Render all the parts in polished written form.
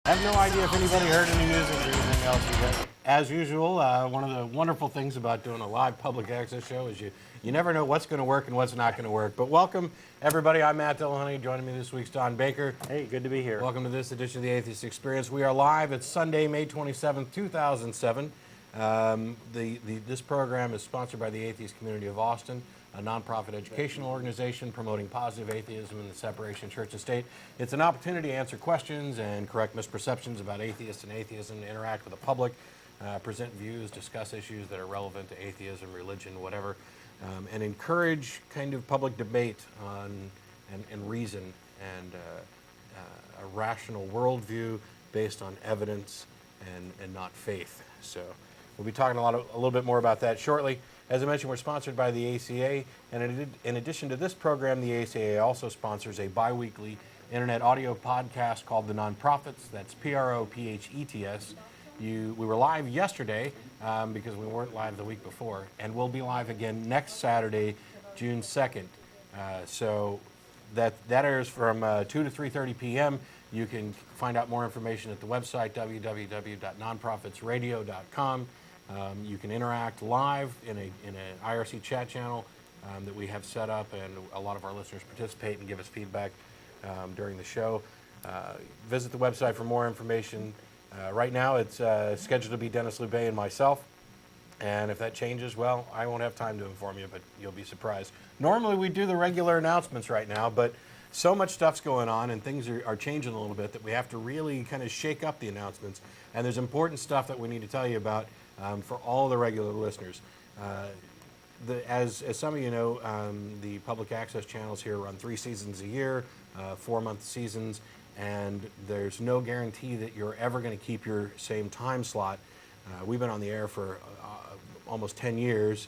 I have no idea if anybody heard any music or anything else. But as usual, one of the wonderful things about doing a live public access show is you never know what's going to work and what's not going to work. But welcome, everybody. I'm Matt Dillahunty. Joining me this week's Don Baker. Hey, good to be here. Welcome to this edition of the Atheist Experience. We are live. It's Sunday, May 27th, 2007. This program is sponsored by the Atheist Community of Austin, a nonprofit educational organization promoting positive atheism in the separation of church and state. It's an opportunity to answer questions and correct misperceptions about atheists and atheism, interact with the public, present views, discuss issues that are relevant to atheism, religion, whatever, and encourage kind of public debate on and reason and a rational worldview based on evidence and not faith. So we'll be talking a little bit more about that shortly. As I mentioned, we're sponsored by the ACA, and in addition to this program, the ACA also sponsors a bi-weekly internet audio podcast called The Nonprofits. That's Prophets. We were live yesterday because we weren't live the week before, and we'll be live again next Saturday, June 2nd. So that airs from 2 to 3:30 p.m. You can find out more information at the website, www.nonprofitsradio.com. You can interact live in an IRC chat channel that we have set up, and a lot of our listeners participate and give us feedback during the show. Visit the website for more information. Right now it's scheduled to be Dennis Lubay and myself, and if that changes, well, I won't have time to inform you, but you'll be surprised. Normally we do the regular announcements right now, but so much stuff's going on and things are changing a little bit that we have to really kind of shake up the announcements, and there's important stuff that we need to tell you about for all the regular listeners. As some of you know, the public access channels here run 3 seasons a year, 4-month seasons, and there's no guarantee that you're ever going to keep your same time slot. We've been on the air for almost 10 years,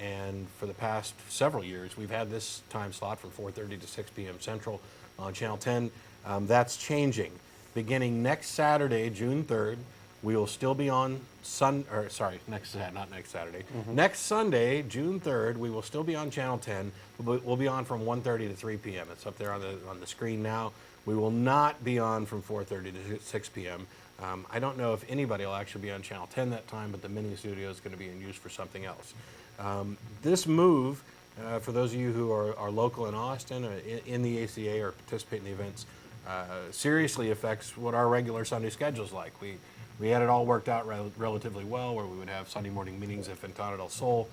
and for the past several years, we've had this time slot from 4:30 to 6 p.m. Central on Channel 10. That's changing. Beginning next Saturday, June 3rd, we will still be on next Saturday. Next Sunday, June 3rd, we will still be on Channel 10. We'll be on from 1:30 to 3 p.m. It's up there on the screen now. We will not be on from 4:30 to 6 p.m. I don't know if anybody will actually be on Channel 10 that time, but the mini studio is going to be in use for something else. This move, for those of you who are local in Austin, in the ACA, or participate in the events, seriously affects what our regular Sunday schedule is like. We had it all worked out relatively well, where we would have Sunday morning meetings at Ventana del Sol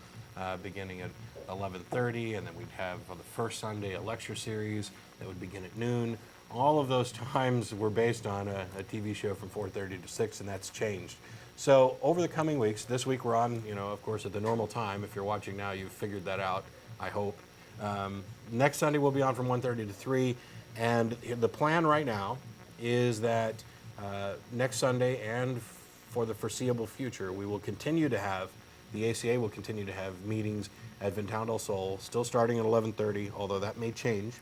beginning at 11:30, and then we'd have on the first Sunday a lecture series that would begin at noon. All of those times were based on a TV show from 4:30 to 6, and that's changed. So over the coming weeks, this week we're on, of course, at the normal time. If you're watching now, you've figured that out, I hope. Next Sunday we'll be on from 1:30 to 3, and the plan right now is that next Sunday and for the foreseeable future, we will continue to have, the ACA will continue to have meetings at Ventana del Sol, still starting at 11:30, although that may change.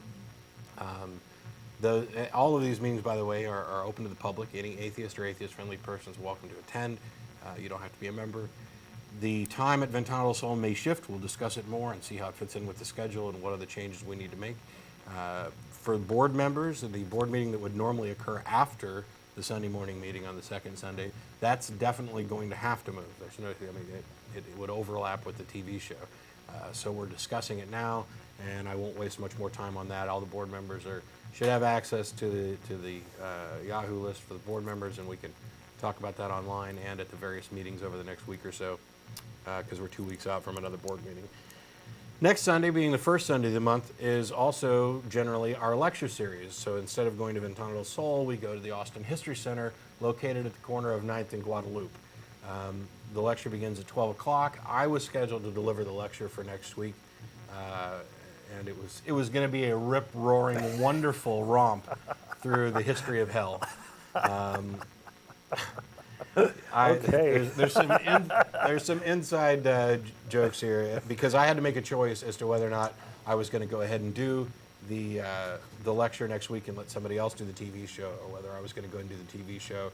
All of these meetings, by the way, are open to the public. Any atheist or atheist-friendly person is welcome to attend. You don't have to be a member. The time at Ventana del Sol may shift. We'll discuss it more and see how it fits in with the schedule and what are the changes we need to make. For board members, the board meeting that would normally occur after the Sunday morning meeting on the second Sunday, that's definitely going to have to move. It would overlap with the TV show. So we're discussing it now, and I won't waste much more time on that. All the board members should have access to the Yahoo list for the board members, and we can talk about that online and at the various meetings over the next week or so, because we're 2 weeks out from another board meeting. Next Sunday, being the first Sunday of the month, is also generally our lecture series. So instead of going to Ventana del Sol, we go to the Austin History Center, located at the corner of 9th and Guadalupe. The lecture begins at 12 o'clock. I was scheduled to deliver the lecture for next week, and it was going to be a rip-roaring, wonderful romp through the history of hell. Okay. There's some inside jokes here, because I had to make a choice as to whether or not I was going to go ahead and do the lecture next week and let somebody else do the TV show, or whether I was going to go and do the TV show.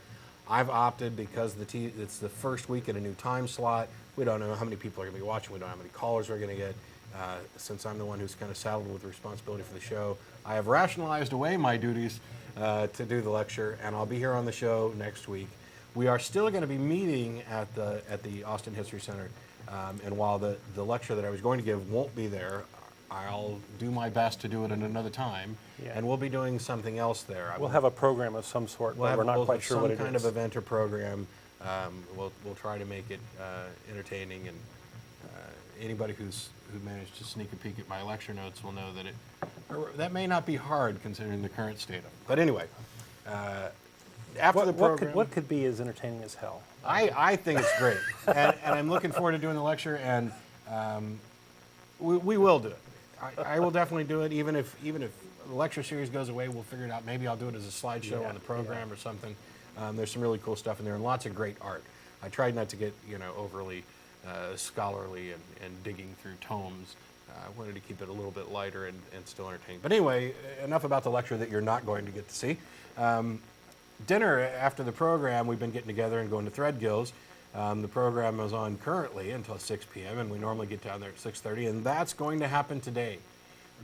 I've opted, because it's the first week in a new time slot. We don't know how many people are going to be watching. We don't know how many callers we're going to get. Since I'm the one who's kind of saddled with the responsibility for the show, I have rationalized away my duties to do the lecture, and I'll be here on the show next week. We are still going to be meeting at the Austin History Center, and while the lecture that I was going to give won't be there, I'll do my best to do it at another time, Yeah. and we'll be doing something else there. We'll have a program of some sort, but we're not quite sure what it is. Some kind of event or program. We'll try to make it entertaining, and anybody who managed to sneak a peek at my lecture notes will know that that may not be hard considering the current state of it. But anyway, after the program, what could be as entertaining as hell? I think it's great, and I'm looking forward to doing the lecture, and we will do it. I will definitely do it, even if the lecture series goes away. We'll figure it out. Maybe I'll do it as a slideshow on the program or something. There's some really cool stuff in there and lots of great art. I tried not to get overly scholarly and digging through tomes. I wanted to keep it a little bit lighter and still entertaining. But anyway, enough about the lecture that you're not going to get to see. Dinner after the program, we've been getting together and going to Threadgill's. The program is on currently until 6 p.m., and we normally get down there at 6:30, and that's going to happen today.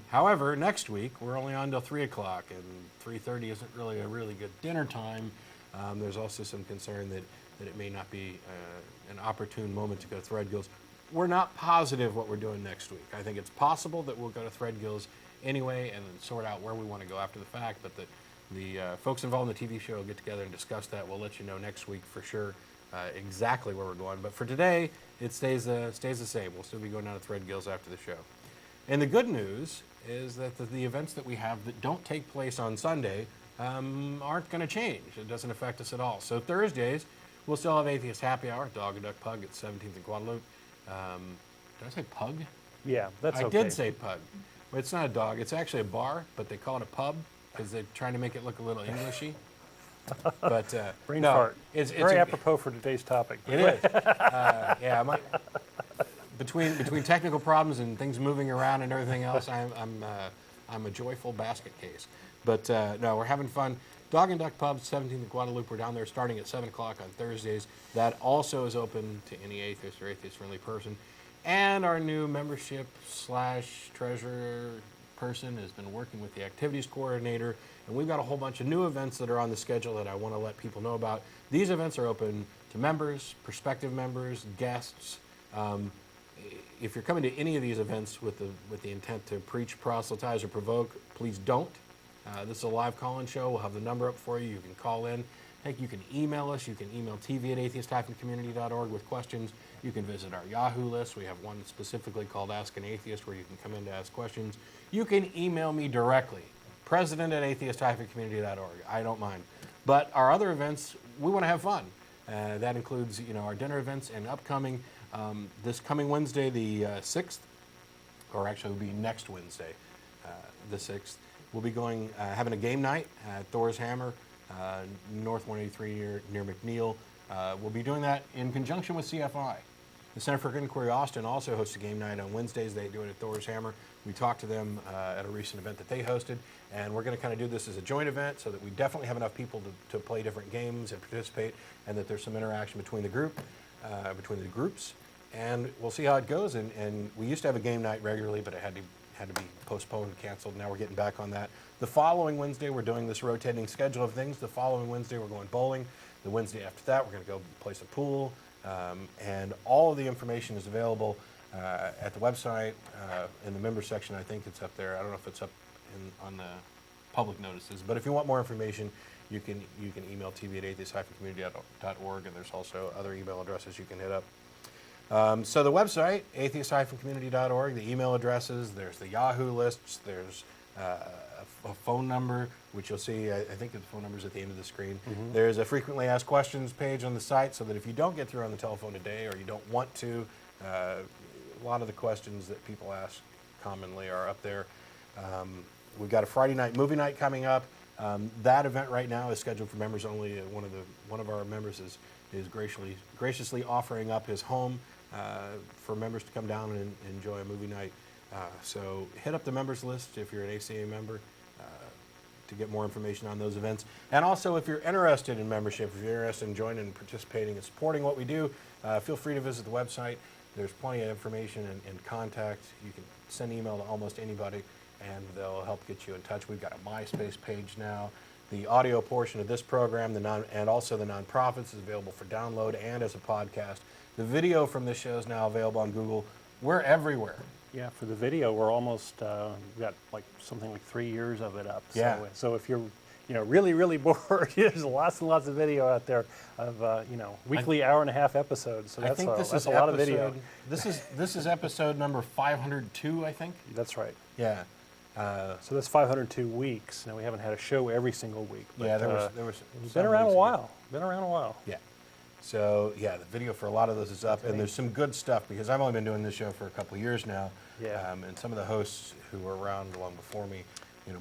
However, next week, we're only on till 3 o'clock, and 3:30 isn't really a really good dinner time. There's also some concern that it may not be an opportune moment to go to Threadgill's. We're not positive what we're doing next week. I think it's possible that we'll go to Threadgill's anyway and then sort out where we want to go after the fact, but the folks involved in the TV show will get together and discuss that. We'll let you know next week for sure exactly where we're going. But for today, it stays the same. We'll still be going down to Threadgill's after the show. And the good news is that the events that we have that don't take place on Sunday aren't going to change. It doesn't affect us at all. So Thursdays, we'll still have Atheist Happy Hour, Dog and Duck Pug at 17th and Guadalupe. Did I say pug? Yeah, that's I okay. did say pug. But it's not a dog. It's actually a bar, but they call it a pub because they're trying to make it look a little Englishy. But Brain no, fart. it's Very apropos for today's topic. It is. Yeah, between technical problems and things moving around and everything else, I'm a joyful basket case. But no, we're having fun. Dog and Duck Pub, 17th and Guadalupe. We're down there starting at 7 o'clock on Thursdays. That also is open to any atheist or atheist-friendly person. And our new membership/treasurer person has been working with the activities coordinator, and we've got a whole bunch of new events that are on the schedule that I want to let people know about. These events are open to members, prospective members, guests. If you're coming to any of these events with the intent to preach, proselytize, or provoke, please don't. This is a live call-in show. We'll have the number up for you. You can call in. Heck, you can email us. You can email tv@atheist-community.org with questions. You can visit our Yahoo list. We have one specifically called Ask an Atheist where you can come in to ask questions. You can email me directly, president@atheist-community.org. I don't mind. But our other events, we want to have fun. That includes, our dinner events and upcoming. This coming Wednesday, the 6th, or actually it will be next Wednesday, the 6th, we'll be going, having a game night at Thor's Hammer, North 183 near McNeil. We'll be doing that in conjunction with CFI. The Center for Inquiry Austin also hosts a game night on Wednesdays. They do it at Thor's Hammer. We talked to them at a recent event that they hosted, and we're going to kind of do this as a joint event so that we definitely have enough people to play different games and participate, and that there's some interaction between the groups. And we'll see how it goes. And we used to have a game night regularly, but it had to be postponed, canceled. Now we're getting back on that. The following Wednesday, we're doing this rotating schedule of things. The following Wednesday, we're going bowling. The Wednesday after that, we're going to go play some pool. And all of the information is available at the website in the member section. I think it's up there. I don't know if it's up on the public notices. But if you want more information, you can email tv@atheist-community.org, and there's also other email addresses you can hit up. So the website, atheist-community.org, the email addresses, there's the Yahoo lists, there's a phone number, which you'll see, I think the phone number's at the end of the screen. Mm-hmm. There's a frequently asked questions page on the site, so that if you don't get through on the telephone today or you don't want to, a lot of the questions that people ask commonly are up there. We've got a Friday night movie night coming up. That event right now is scheduled for members only. One of our members is graciously offering up his home for members to come down and enjoy a movie night. So hit up the members list if you're an ACA member to get more information on those events. And also, if you're interested in membership, if you're interested in joining and participating and supporting what we do, feel free to visit the website. There's plenty of information and contact. You can send email to almost anybody, and they'll help get you in touch. We've got a MySpace page now. The audio portion of this program, and also the nonprofits, is available for download and as a podcast. The video from this show is now available on Google. We're everywhere. Yeah, for the video, we're almost we've got like something like 3 years of it up. Yeah. So if you're really, really bored, there's lots and lots of video out there of weekly hour-and-a-half episodes. So I think this is a lot of video. This is episode number 502, I think. That's right. Yeah. So that's 502 weeks. Now we haven't had a show every single week. But, Yeah, there was. it's some been around a weeks ago. while. Been around a while. Yeah. So yeah, the video for a lot of those is up, and neat. there's some good stuff because I've only been doing this show for a couple of years now. Yeah. And some of the hosts who were around long before me,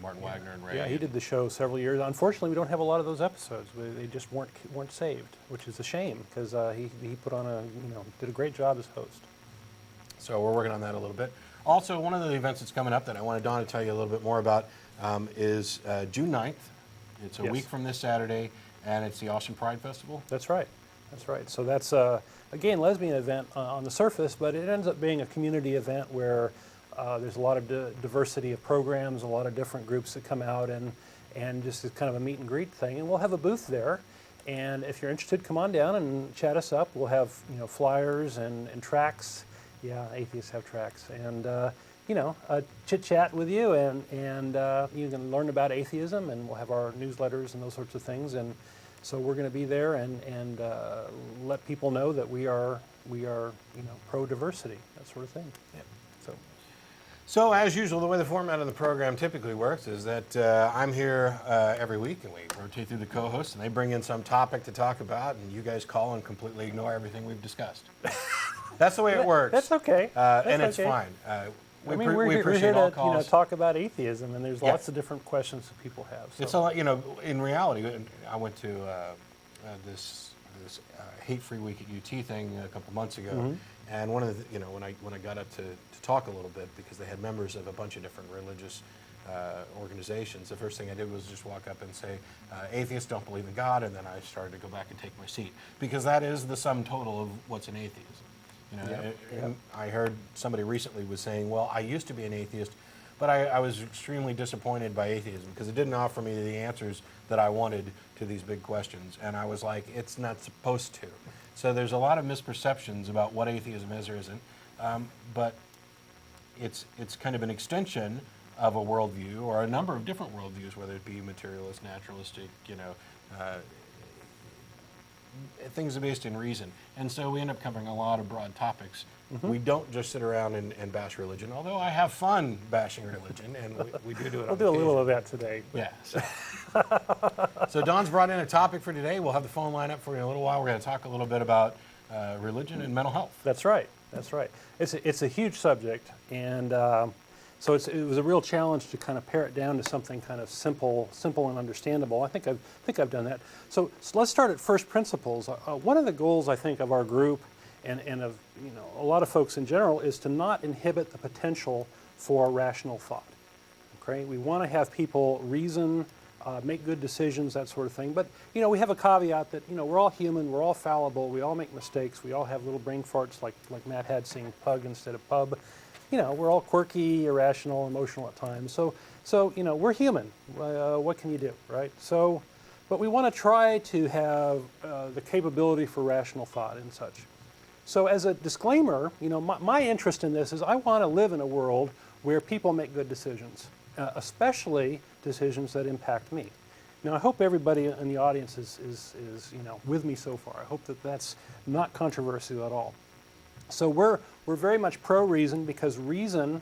Martin Wagner and Ray. Yeah, he did the show several years. Unfortunately, we don't have a lot of those episodes. They just weren't saved, which is a shame because he put on did a great job as host. So we're working on that a little bit. Also, one of the events that's coming up that I wanted Don to tell you a little bit more about is June 9th. It's a Yes. week from this Saturday, and it's the Austin Pride Festival. That's right. That's right. So that's, again, lesbian event on the surface, but it ends up being a community event where there's a lot of diversity of programs, a lot of different groups that come out, and just is kind of a meet and greet thing. And we'll have a booth there. And if you're interested, come on down and chat us up. We'll have flyers and tracks. Yeah, atheists have tracks. And chit chat with you, and you can learn about atheism, and we'll have our newsletters and those sorts of things. And so we're going to be there and let people know that we are pro diversity, that sort of thing. Yeah. So So as usual, the way the format of the program typically works is that I'm here every week, and we rotate through the co-hosts, and they bring in some topic to talk about, and you guys call and completely ignore everything we've discussed. That's the way it works. that's okay. And it's okay. fine. We we're here appreciate all to calls. talk about atheism, and there's Yeah. lots of different questions that people have. So. It's a lot, in reality, I went to this hate-free week at UT thing a couple months ago, Mm-hmm. and one of the, when I got up to talk a little bit, because they had members of a bunch of different religious organizations, the first thing I did was just walk up and say, atheists don't believe in God, and then I started to go back and take my seat, because that is the sum total of what's an atheism. And I heard somebody recently was saying, well, I used to be an atheist, but I was extremely disappointed by atheism because it didn't offer me the answers that I wanted to these big questions. And I was like, it's not supposed to. So there's a lot of misperceptions about what atheism is or isn't. But it's kind of an extension of a worldview, or a number of different worldviews, whether it be materialist, naturalistic, things are based in reason. And so we end up covering a lot of broad topics. Mm-hmm. We don't just sit around and bash religion, although I have fun bashing religion, and we do it We'll on do a occasion. little of that today. Yeah. So Don's brought in a topic for today. We'll have the phone line up for you in a little while. We're going to talk a little bit about religion and mental health. That's right. That's right. It's a huge subject, and so it was a real challenge to kind of pare it down to something kind of simple and understandable. I think I've done that. So let's start at first principles. One of the goals, I think, of our group and of a lot of folks in general is to not inhibit the potential for rational thought. Okay, we want to have people reason, make good decisions, that sort of thing. But we have a caveat that we're all human, we're all fallible, we all make mistakes, we all have little brain farts like Matt had saying pug instead of pub. We're all quirky, irrational, emotional at times. So we're human. What can you do, right? So, but we want to try to have the capability for rational thought and such. So as a disclaimer, my interest in this is I want to live in a world where people make good decisions, especially decisions that impact me. Now, I hope everybody in the audience is with me so far. I hope that that's not controversial at all. So we're very much pro-reason because reason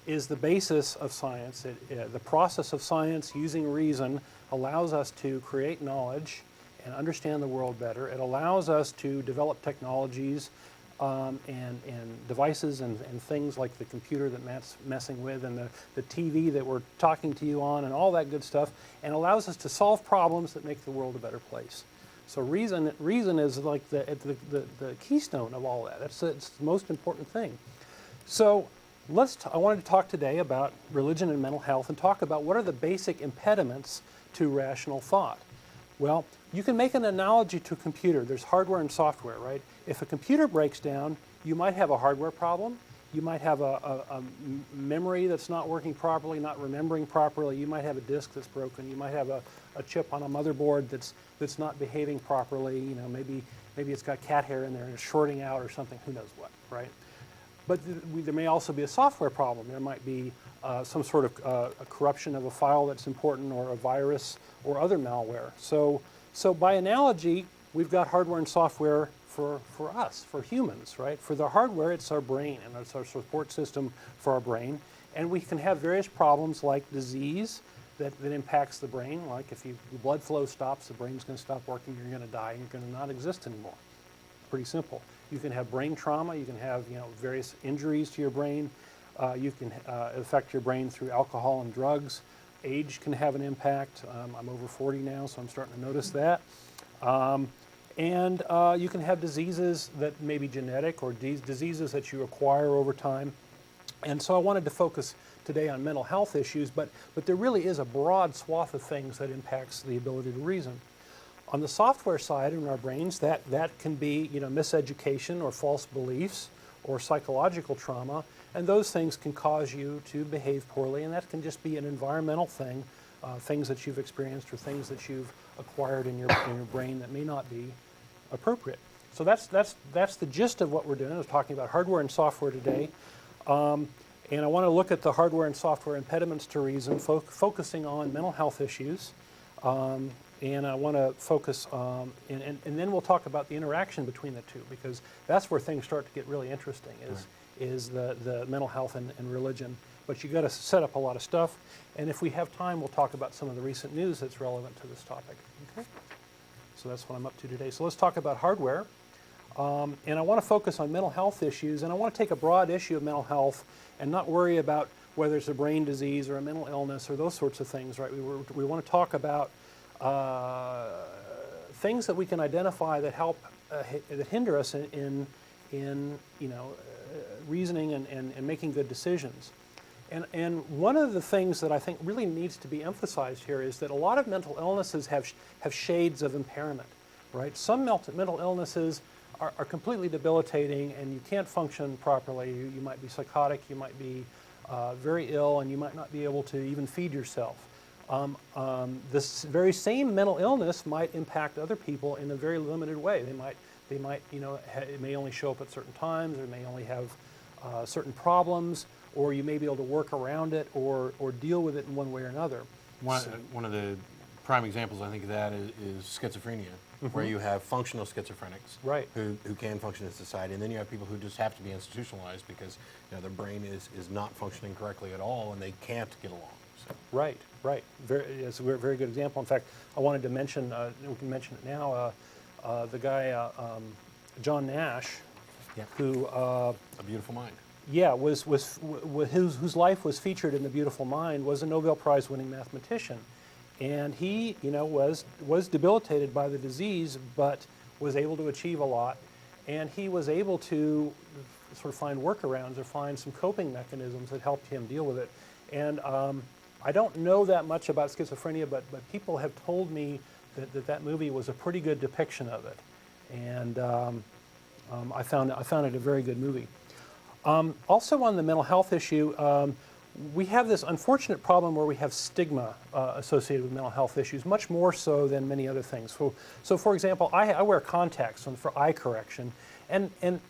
is the basis of science. The process of science using reason allows us to create knowledge and understand the world better. It allows us to develop technologies and devices and things like the computer that Matt's messing with and the TV that we're talking to you on and all that good stuff, and allows us to solve problems that make the world a better place. So reason is like the keystone of all that. It's the most important thing. So I wanted to talk today about religion and mental health and talk about what are the basic impediments to rational thought. Well, you can make an analogy to a computer. There's hardware and software, right? If a computer breaks down, you might have a hardware problem. You might have a memory that's not working properly, not remembering properly. You might have a disk that's broken. You might have a chip on a motherboard that's not behaving properly. You know, maybe it's got cat hair in there and it's shorting out or something. Who knows what, right? But there may also be a software problem. There might be some sort of a corruption of a file that's important, or a virus, or other malware. So by analogy, we've got hardware and software for us, for humans, right? For the hardware, it's our brain, and it's our support system for our brain. And we can have various problems like disease that impacts the brain. Like if your blood flow stops, the brain's going to stop working, you're going to die, and you're going to not exist anymore. Pretty simple. You can have brain trauma. You can have various injuries to your brain. You can affect your brain through alcohol and drugs. Age can have an impact. I'm over 40 now, so I'm starting to notice that. And you can have diseases that may be genetic, or diseases that you acquire over time. And so I wanted to focus today on mental health issues, but there really is a broad swath of things that impacts the ability to reason. On the software side in our brains, that can be miseducation or false beliefs or psychological trauma, and those things can cause you to behave poorly, and that can just be an environmental thing, things that you've experienced or things that you've acquired in your brain that may not be appropriate. So that's the gist of what we're doing. I was talking about hardware and software today, and I want to look at the hardware and software impediments to reason, focusing on mental health issues. And I want to focus, and then we'll talk about the interaction between the two, because that's where things start to get really interesting, is the mental health and religion. But you got to set up a lot of stuff, and if we have time, we'll talk about some of the recent news that's relevant to this topic. Okay? So that's what I'm up to today. So let's talk about hardware, and I want to focus on mental health issues, and I want to take a broad issue of mental health and not worry about whether it's a brain disease or a mental illness or those sorts of things, right? We want to talk about things that we can identify that help that hinder us in reasoning and making good decisions. And one of the things that I think really needs to be emphasized here is that a lot of mental illnesses have shades of impairment, right? Some mental illnesses are completely debilitating and you can't function properly. You might be psychotic, you might be very ill, and you might not be able to even feed yourself. This very same mental illness might impact other people in a very limited way. They might, it may only show up at certain times, or may only have certain problems, or you may be able to work around it or deal with it in one way or another. One of the prime examples, I think, of that is schizophrenia, where you have functional schizophrenics, right, who can function in society, and then you have people who just have to be institutionalized because their brain is not functioning correctly at all, and they can't get along. So. Right. It's a very good example. In fact, I wanted to mention, we can mention it now, the guy, John Nash, who... A Beautiful Mind. Yeah, whose life was featured in The Beautiful Mind, was a Nobel Prize winning mathematician. And he, was debilitated by the disease, but was able to achieve a lot. And he was able to sort of find workarounds or find some coping mechanisms that helped him deal with it. And I don't know that much about schizophrenia, but people have told me that movie was a pretty good depiction of it. And I found it a very good movie. Also on the mental health issue, we have this unfortunate problem where we have stigma associated with mental health issues, much more so than many other things. So for example, I wear contacts for eye correction, and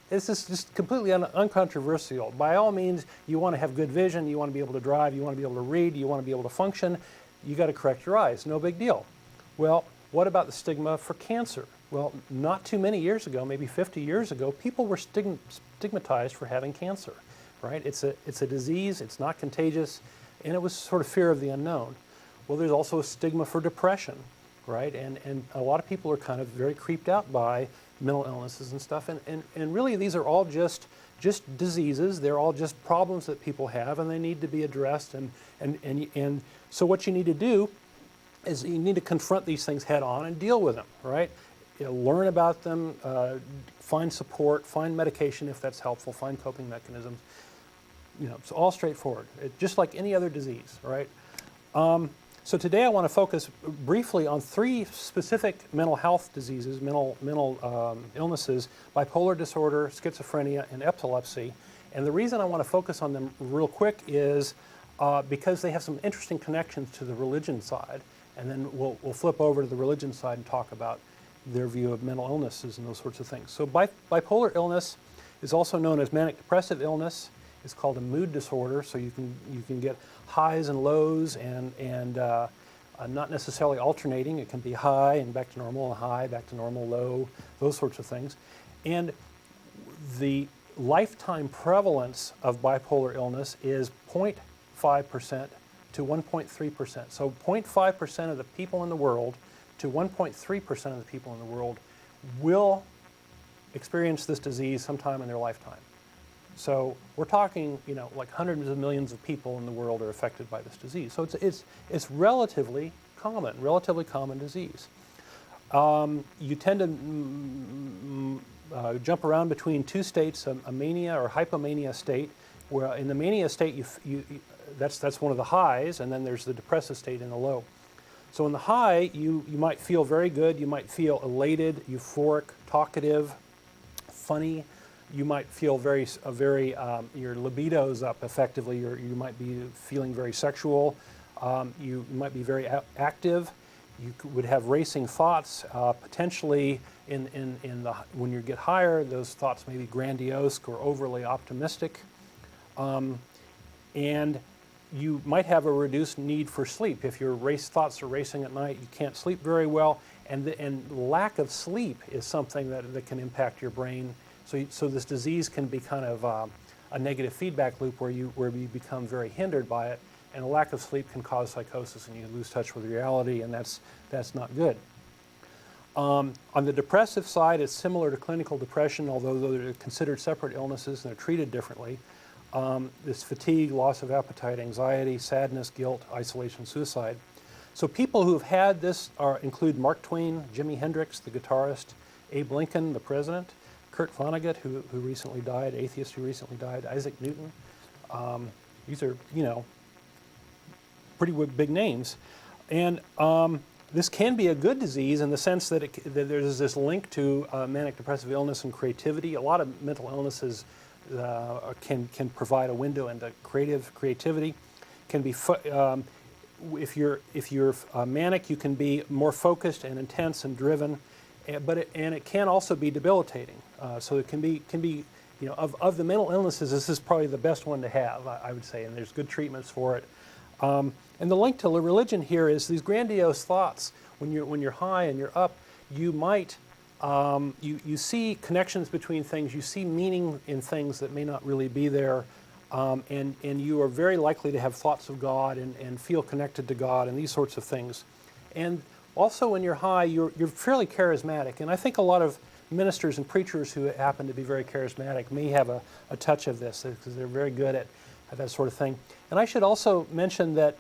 this is just completely uncontroversial. By all means, you want to have good vision, you want to be able to drive, you want to be able to read, you want to be able to function, you got to correct your eyes, no big deal. Well, what about the stigma for cancer? Well, not too many years ago, maybe 50 years ago, people were stigmatized for having cancer, right? It's a disease, it's not contagious, and it was sort of fear of the unknown. Well, there's also a stigma for depression, right? And a lot of people are kind of very creeped out by mental illnesses and stuff, and really these are all just diseases. They're all just problems that people have, and they need to be addressed, and so what you need to do is you need to confront these things head on and deal with them, right? Learn about them, find support, find medication if that's helpful, find coping mechanisms. It's all straightforward, just like any other disease, right? So today I want to focus briefly on 3 specific mental health diseases, mental illnesses: bipolar disorder, schizophrenia, and epilepsy. And the reason I want to focus on them real quick is because they have some interesting connections to the religion side. And then we'll flip over to the religion side and talk about their view of mental illnesses and those sorts of things. So bipolar illness is also known as manic depressive illness. It's called a mood disorder, so you can get highs and lows and not necessarily alternating. It can be high and back to normal, and high, back to normal, low, those sorts of things. And the lifetime prevalence of bipolar illness is 0.5% to 1.3%. So 0.5% of the people in the world to 1.3% of the people in the world will experience this disease sometime in their lifetime. So we're talking, like hundreds of millions of people in the world are affected by this disease. So it's relatively common disease. You tend to jump around between two states, a mania or hypomania state, where in the mania state that's one of the highs, and then there's the depressive state in the low. So in the high, you might feel very good, you might feel elated, euphoric, talkative, funny. You might feel your libido's up effectively, you might be feeling very sexual, you might be very active, you would have racing thoughts, potentially when you get higher, those thoughts may be grandiose or overly optimistic, and you might have a reduced need for sleep. If your thoughts are racing at night, you can't sleep very well, and lack of sleep is something that can impact your brain. So this disease can be kind of a negative feedback loop where you become very hindered by it, and a lack of sleep can cause psychosis, and you lose touch with reality, and that's not good. On the depressive side, it's similar to clinical depression, although they're considered separate illnesses and they're treated differently. This fatigue, loss of appetite, anxiety, sadness, guilt, isolation, suicide. So people who've had this include Mark Twain, Jimi Hendrix, the guitarist, Abe Lincoln, the president, Kurt Vonnegut, who recently died, atheist who recently died, Isaac Newton. These are, pretty big names. And this can be a good disease in the sense that there's this link to manic depressive illness and creativity. A lot of mental illnesses can provide a window into creativity. Can be if you're manic, you can be more focused and intense and driven. But it can also be debilitating. So it can be of the mental illnesses, this is probably the best one to have, I would say, and there's good treatments for it. And the link to religion here is these grandiose thoughts. When you're high and you're up, you might you see connections between things. You see meaning in things that may not really be there, and you are very likely to have thoughts of God and feel connected to God and these sorts of things. And also, when you're high, you're fairly charismatic, and I think a lot of ministers and preachers who happen to be very charismatic may have a touch of this because they're very good at that sort of thing. And I should also mention that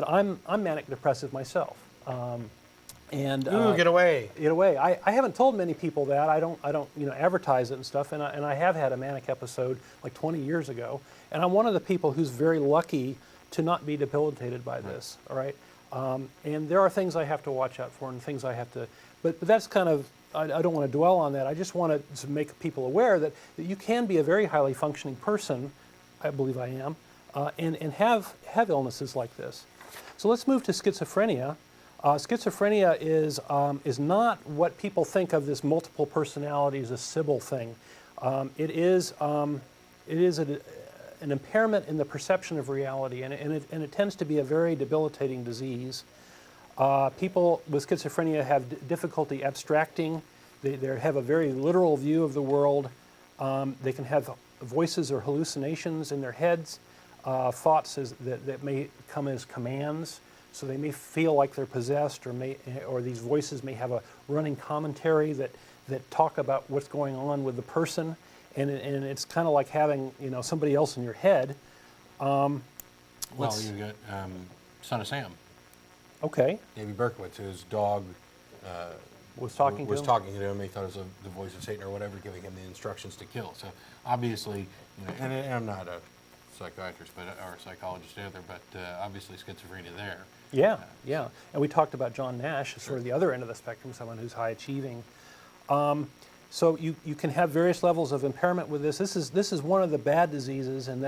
I'm manic depressive myself. Get away! Get away! I haven't told many people that. I don't advertise it and stuff. And I have had a manic episode like 20 years ago, and I'm one of the people who's very lucky to not be debilitated by this. All right. And there are things I have to watch out for and things I have to, but that's kind of, I don't want to dwell on that. I just want to make people aware that you can be a very highly functioning person, I believe I am, and have illnesses like this. So let's move to schizophrenia. Schizophrenia is not what people think of this multiple personalities, a Sybil thing. It is an impairment in the perception of reality, and it tends to be a very debilitating disease. People with schizophrenia have difficulty abstracting. They have a very literal view of the world. They can have voices or hallucinations in their heads, thoughts that may come as commands. So they may feel like they're possessed, or these voices may have a running commentary that talk about what's going on with the person. And it's kind of like having somebody else in your head. Well, you got Son of Sam. Okay. Davy Berkowitz, whose dog was talking to him. He thought it was the voice of Satan or whatever, giving him the instructions to kill. So obviously, and I'm not a psychiatrist or a psychologist either, but obviously schizophrenia there. Yeah. And we talked about John Nash as sort of the other end of the spectrum, someone who's high achieving. So you can have various levels of impairment with this. This is one of the bad diseases, and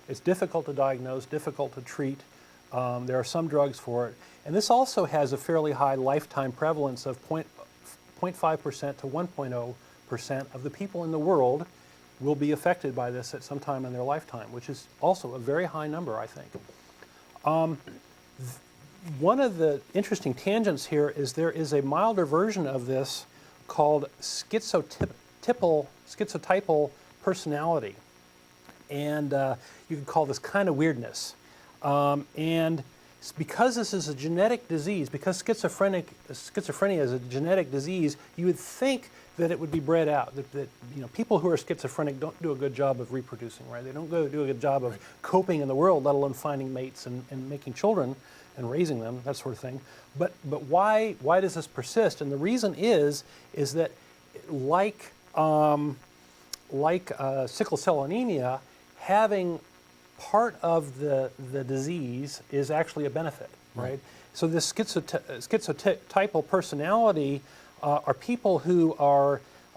it's difficult to diagnose, difficult to treat. There are some drugs for it, and this also has a fairly high lifetime prevalence of 0.5% to 1.0% of the people in the world will be affected by this at some time in their lifetime, which is also a very high number, I think. One of the interesting tangents here is there is a milder version of this called schizotypal personality. And you could call this kind of weirdness. And because this is a genetic disease, because schizophrenia is a genetic disease, you would think that it would be bred out. That people who are schizophrenic don't do a good job of reproducing, right? They don't do a good job of coping in the world, let alone finding mates and making children and raising them, that sort of thing. But why does this persist? And the reason is that like sickle cell anemia, having part of the disease is actually a benefit, right? So this schizotypal personality are people who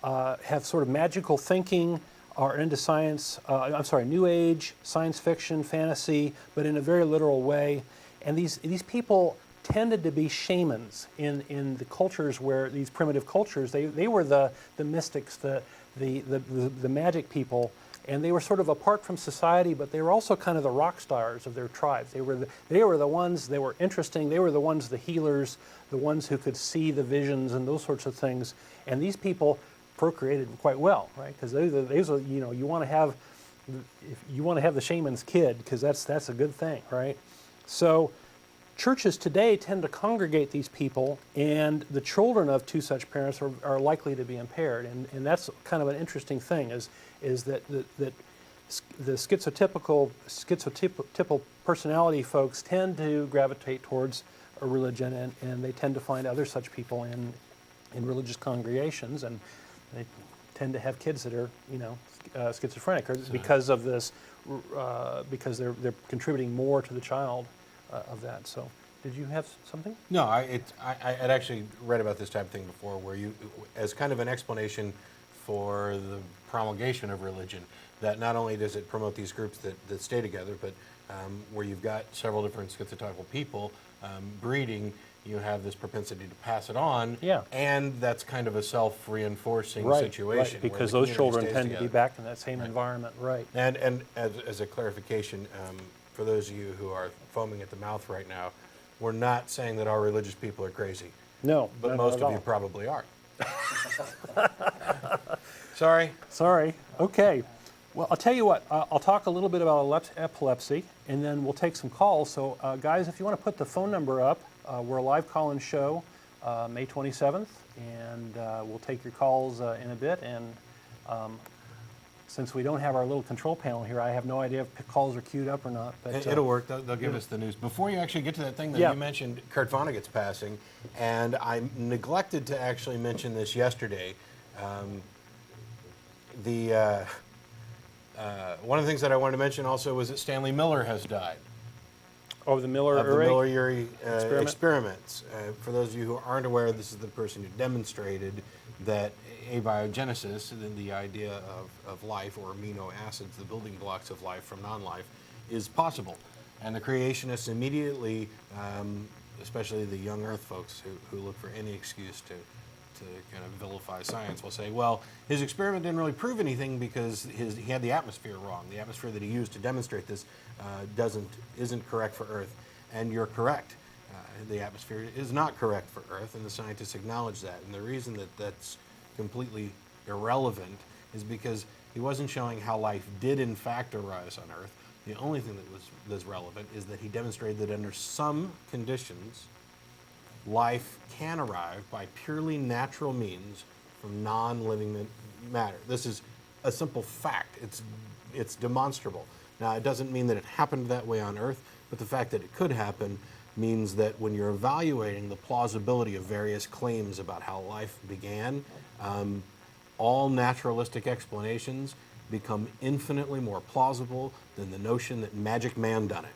have sort of magical thinking, are into science, New Age, science fiction, fantasy, but in a very literal way. And these people tended to be shamans in the cultures where these primitive cultures, they were the mystics, the magic people, and they were sort of apart from society, but they were also kind of the rock stars of their tribes. They were the ones, they were interesting, they were the ones, the healers, the ones who could see the visions and those sorts of things. And these people procreated quite well, right? Because you want to have the shaman's kid, because that's a good thing, right? So churches today tend to congregate these people, and the children of two such parents are likely to be impaired. And that's kind of an interesting thing, is that the schizotypal personality folks tend to gravitate towards a religion, and they tend to find other such people in religious congregations, and they tend to have kids that are schizophrenic, or because of this, because they're contributing more to the child of that. So, did you have something? No, I'd actually read about this type of thing before, where you, as kind of an explanation for the promulgation of religion, that not only does it promote these groups that stay together, but where you've got several different schizotypal people breeding, you have this propensity to pass it on, and that's kind of a self-reinforcing situation. Right, because those children tend to be back in that same environment, right. And as a clarification, for those of you who are foaming at the mouth right now, we're not saying that all religious people are crazy. No, but most of you probably are. Sorry. Okay. Well, I'll tell you what. I'll talk a little bit about epilepsy, and then we'll take some calls. So, guys, if you want to put the phone number up, we're a live call-in show, May 27th, and we'll take your calls in a bit. And since we don't have our little control panel here, I have no idea if calls are queued up or not. But it'll work. They'll give us the news. Before you actually get to that thing that you mentioned, Kurt Vonnegut's passing, and I neglected to actually mention this yesterday. One of the things that I wanted to mention also was that Stanley Miller has died. Oh, the Miller Miller-Urey experiments. For those of you who aren't aware, this is the person who demonstrated that abiogenesis, the idea of life, or amino acids, the building blocks of life from non-life, is possible. And the creationists immediately, especially the young Earth folks who look for any excuse to kind of vilify science, will say, well, his experiment didn't really prove anything because he had the atmosphere wrong. The atmosphere that he used to demonstrate this isn't correct for Earth. And you're correct. The atmosphere is not correct for Earth, and the scientists acknowledge that. And the reason that that's completely irrelevant is because he wasn't showing how life did in fact arise on Earth. The only thing that was relevant is that he demonstrated that under some conditions, life can arrive by purely natural means from non-living matter. This is a simple fact. It's demonstrable. Now, it doesn't mean that it happened that way on Earth, but the fact that it could happen means that when you're evaluating the plausibility of various claims about how life began, all naturalistic explanations become infinitely more plausible than the notion that magic man done it.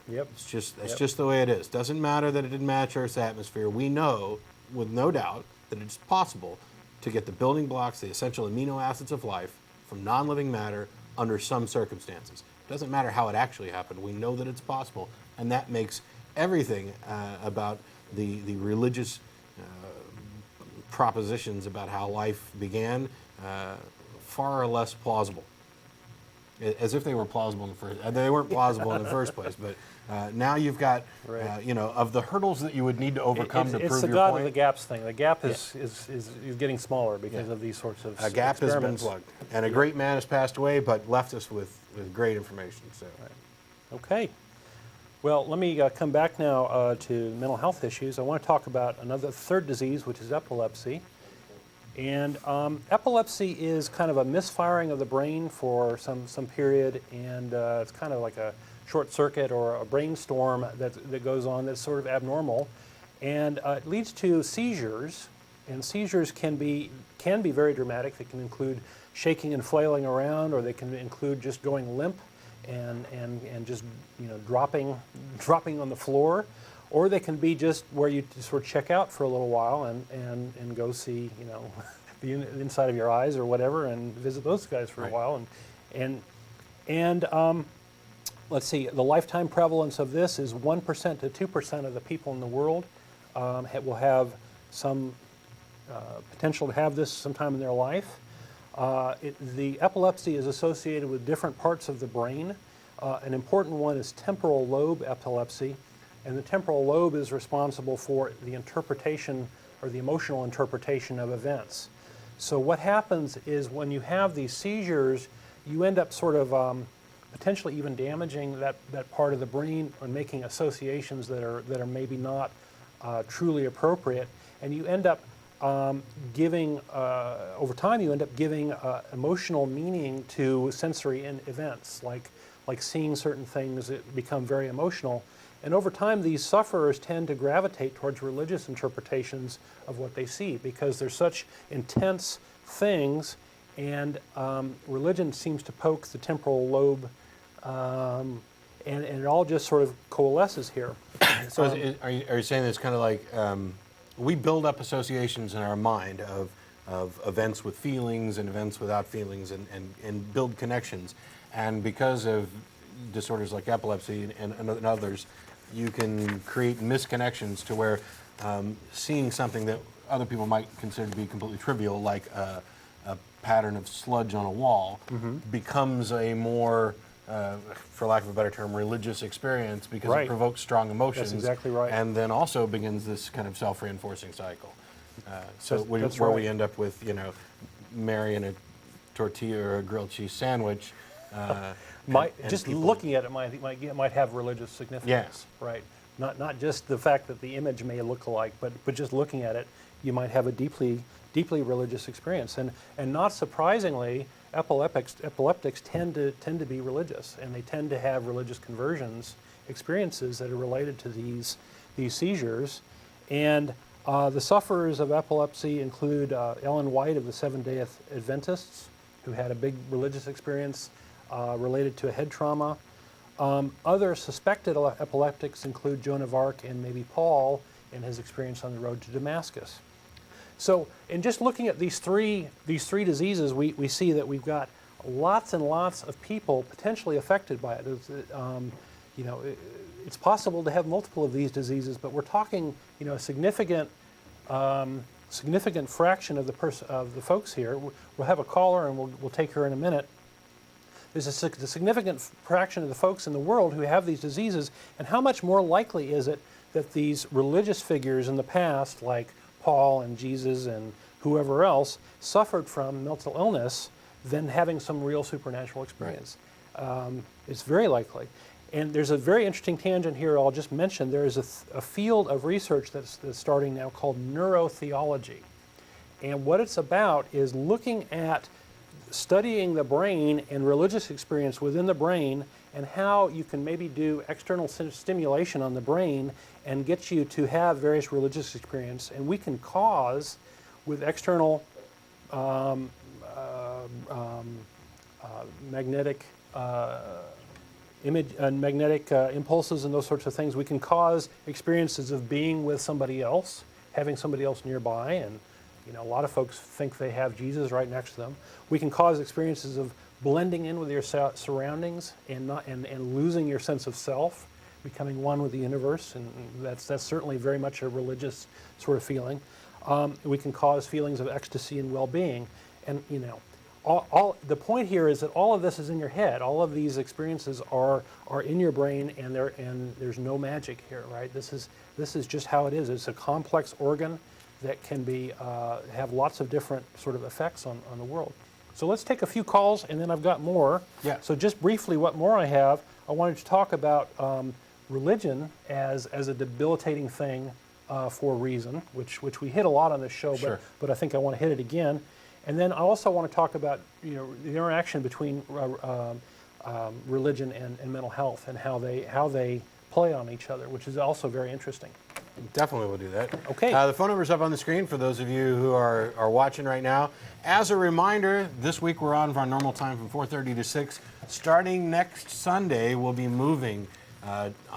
It's just the way it is. Doesn't matter that it didn't match Earth's atmosphere. We know with no doubt that it's possible to get the building blocks, the essential amino acids of life from non-living matter under some circumstances. It doesn't matter how it actually happened. We know that it's possible, and that makes everything about the religious propositions about how life began far less plausible. As if they were plausible in the first. They weren't plausible in the first place, but now you've got, of the hurdles that you would need to overcome to prove your point. It's the God of the gaps thing. The gap is getting smaller because of these sorts of a gap has been experiments. plugged, and a great man has passed away, but left us with great information. So, Okay. Well, let me come back now to mental health issues. I want to talk about another third disease, which is epilepsy. And epilepsy is kind of a misfiring of the brain for some period, and it's kind of like a short circuit or a brainstorm that goes on that's sort of abnormal, and it leads to seizures. And seizures can be very dramatic. They can include shaking and flailing around, or they can include just going limp and just dropping on the floor, or they can be just where you sort of check out for a little while and go see the inside of your eyes or whatever, and visit those guys for a while. And let's see, the lifetime prevalence of this is 1% to 2% of the people in the world will have some potential to have this sometime in their life. The epilepsy is associated with different parts of the brain. An important one is temporal lobe epilepsy, and the temporal lobe is responsible for the interpretation or the emotional interpretation of events. So what happens is when you have these seizures, you end up sort of potentially even damaging that part of the brain and making associations that are maybe not truly appropriate, and you end up giving, over time, you end up giving emotional meaning to sensory events, like seeing certain things that become very emotional. And over time, these sufferers tend to gravitate towards religious interpretations of what they see because they're such intense things, and religion seems to poke the temporal lobe, and it all just sort of coalesces here. So are you saying it's kind of like we build up associations in our mind of events with feelings and events without feelings and build connections. And because of disorders like epilepsy and others, you can create misconnections to where seeing something that other people might consider to be completely trivial, like a pattern of sludge on a wall, becomes a more, for lack of a better term, religious experience because it provokes strong emotions. That's exactly right. And then also begins this kind of self-reinforcing cycle. Where we end up with, marrying a tortilla or a grilled cheese sandwich. Looking at it might have religious significance, right? Not just the fact that the image may look alike, but just looking at it, you might have a deeply religious experience. And not surprisingly, epileptics tend to be religious, and they tend to have religious conversions experiences that are related to these seizures. And the sufferers of epilepsy include Ellen White of the Seventh-day Adventists, who had a big religious experience related to a head trauma. Other suspected epileptics include Joan of Arc and maybe Paul in his experience on the road to Damascus. So in just looking at these three diseases, we see that we've got lots and lots of people potentially affected by it. It's possible to have multiple of these diseases, but we're talking a significant fraction of the folks here. We'll have a caller, and we'll take her in a minute. There's a significant fraction of the folks in the world who have these diseases, and how much more likely is it that these religious figures in the past, like Paul and Jesus and whoever else, suffered from mental illness than having some real supernatural experience? It's very likely. And there's a very interesting tangent here I'll just mention. There is a field of research that's starting now called neurotheology. And what it's about is looking at studying the brain and religious experience within the brain, and how you can maybe do external stimulation on the brain and get you to have various religious experience. And we can cause, with external magnetic magnetic impulses and those sorts of things, we can cause experiences of being with somebody else, having somebody else nearby, and You know, a lot of folks think they have Jesus right next to them. We can cause experiences of blending in with your surroundings and losing your sense of self, becoming one with the universe, and that's certainly very much a religious sort of feeling. We can cause feelings of ecstasy and well-being, and you know, the point here is that all of this is in your head. All of these experiences are in your brain, and there's no magic here, right? This is just how it is. It's a complex organ that can be have lots of different sort of effects on the world. So let's take a few calls, and then I've got more. Yeah. So just briefly, what more I have, I wanted to talk about religion as a debilitating thing for reason, which we hit a lot on this show, Sure. but I think I want to hit it again. And then I also want to talk about, you know, the interaction between religion and mental health, and how they play on each other, which is also very interesting. Definitely will do that. Okay. The phone number's up on the screen for those of you who are watching right now. As a reminder, this week we're on for our normal time from 4:30 to 6. Starting next Sunday, we'll be moving.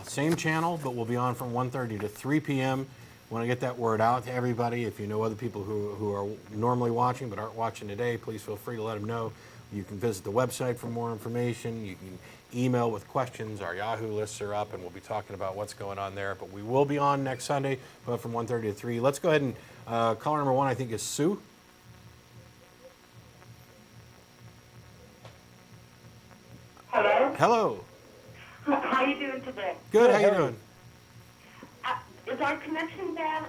Same channel, but we'll be on from 1:30 to 3 p.m. Want to get that word out to everybody. If you know other people who are normally watching but aren't watching today, please feel free to let them know. You can visit the website for more information. You can email with questions. Our Yahoo lists are up, and we'll be talking about what's going on there. But we will be on next Sunday, but from 1:30 to 3. Let's go ahead and caller number 1, I think, is Sue. Hello? Hello. How are you doing today? Good. Good, How you how are doing? Is our connection bad?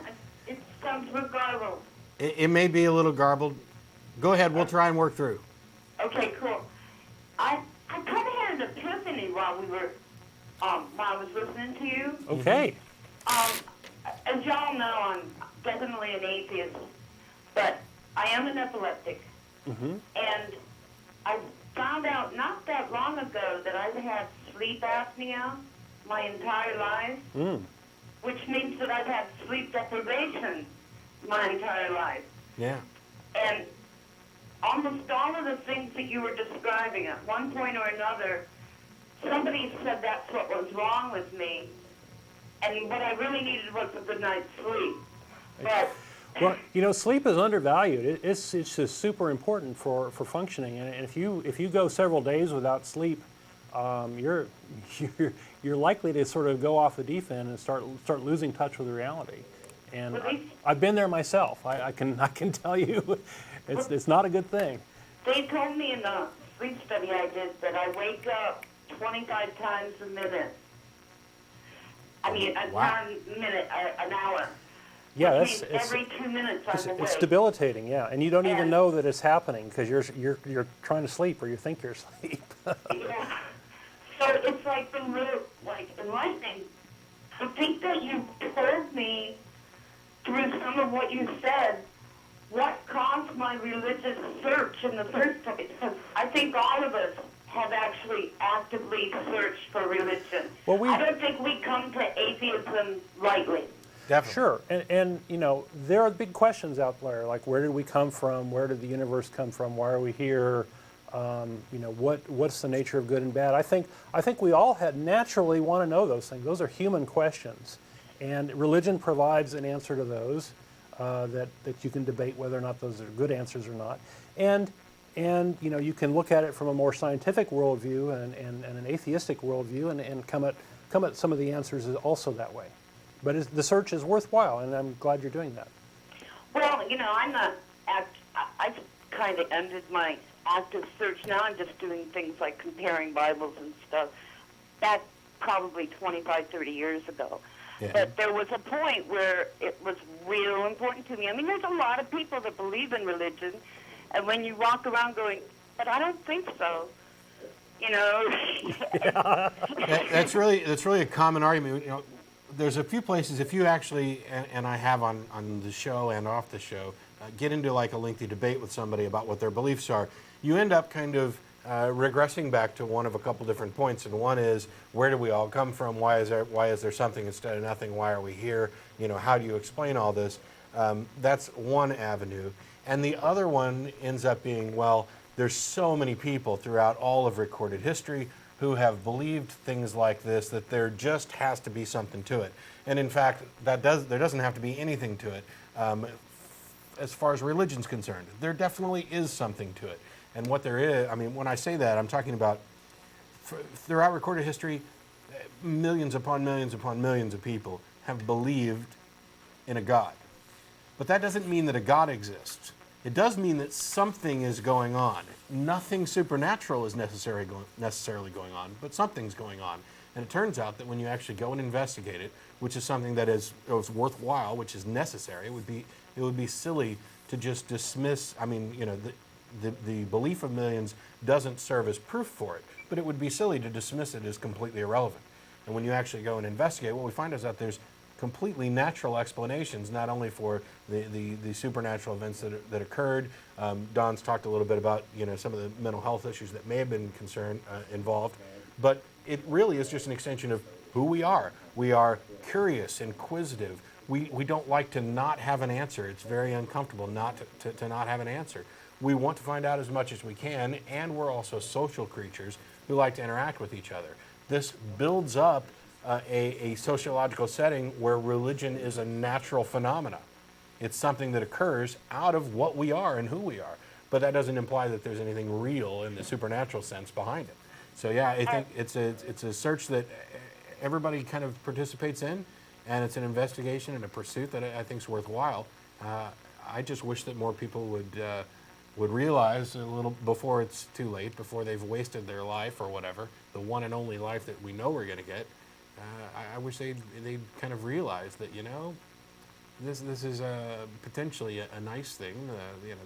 It sounds real garbled. It may be a little garbled. Go ahead. We'll try and work through. Okay, cool. I kind of had an epiphany while I was listening to you. Okay. As y'all know, I'm definitely an atheist, but I am an epileptic. And I found out not that long ago that I've had sleep apnea my entire life, which means that I've had sleep deprivation my entire life. Yeah. And almost all of the things that you were describing, at one point or another, somebody said that's what was wrong with me, and what I really needed was a good night's sleep. But Well, you know, sleep is undervalued. It's just super important for functioning. And if you go several days without sleep, you're likely to sort of go off the deep end and start losing touch with reality. And Well, I've been there myself. I can tell you, it's not a good thing. they told me in the sleep study I did that I wake up 25 times a minute. I mean, Wow. an hour. Yeah, Which means every 2 minutes I'm awake. it's debilitating. Yeah, and you don't even And- know that it's happening because you're trying to sleep, or you think you're asleep. Yeah. So it's like been real, like enlightening. I think that you told me through some of what you said what caused my religious search in the first place. Because I think all of us have actually actively searched for religion. Well, I don't think we come to atheism lightly. Definitely. Sure, and you know, there are big questions out there, like where did we come from? Where did the universe come from? Why are we here? You know, what's the nature of good and bad? I think we all naturally want to know those things. Those are human questions, and religion provides an answer to those that you can debate whether or not those are good answers or not. And you know, you can look at it from a more scientific worldview and an atheistic worldview, and come at some of the answers also that way. But the search is worthwhile, and I'm glad you're doing that. Well, you know, I'm not. I've kind of ended my active search. Now I'm just doing things like comparing Bibles and stuff. Back probably 25, 30 years ago. Yeah. But there was a point where it was real important to me. I mean, there's a lot of people that believe in religion, and when you walk around going, but I don't think so, you know. That's really a common argument. You know, there's a few places, if you actually, and I have on the show and off the show, get into like a lengthy debate with somebody about what their beliefs are, you end up kind of regressing back to one of a couple different points. And one is, where do we all come from? Why is there something instead of nothing? Why are we here? You know, how do you explain all this? That's one avenue. And the other one ends up being, well, there's so many people throughout all of recorded history who have believed things like this, that there just has to be something to it. And in fact, there doesn't have to be anything to it. as far as religion's concerned. There definitely is something to it. And what there is, I mean, when I say that, I'm talking about throughout recorded history, millions upon millions upon millions of people have believed in a God. But that doesn't mean that a God exists. It does mean that something is going on. Nothing supernatural is necessarily going on, but something's going on. And it turns out that when you actually go and investigate it, which is something that is worthwhile, which is necessary, it would be silly to just dismiss. I mean, you know, the belief of millions doesn't serve as proof for it, but it would be silly to dismiss it as completely irrelevant. And when you actually go and investigate, what we find is that there's completely natural explanations, not only for the supernatural events that occurred. Don's talked a little bit about, you know, some of the mental health issues that may have been involved, but it really is just an extension of who we are. We are curious, inquisitive. We don't like to not have an answer. It's very uncomfortable not to not have an answer. We want to find out as much as we can, and we're also social creatures who like to interact with each other. This builds up a sociological setting where religion is a natural phenomena. It's something that occurs out of what we are and who we are. But that doesn't imply that there's anything real in the supernatural sense behind it. So yeah, I think it's a search that everybody kind of participates in, and it's an investigation and a pursuit that I think is worthwhile. I just wish that more people would realize a little before it's too late, before they've wasted their life or whatever, the one and only life that we know we're going to get. I wish they'd kind of realize that, you know, this is potentially a nice thing. You know,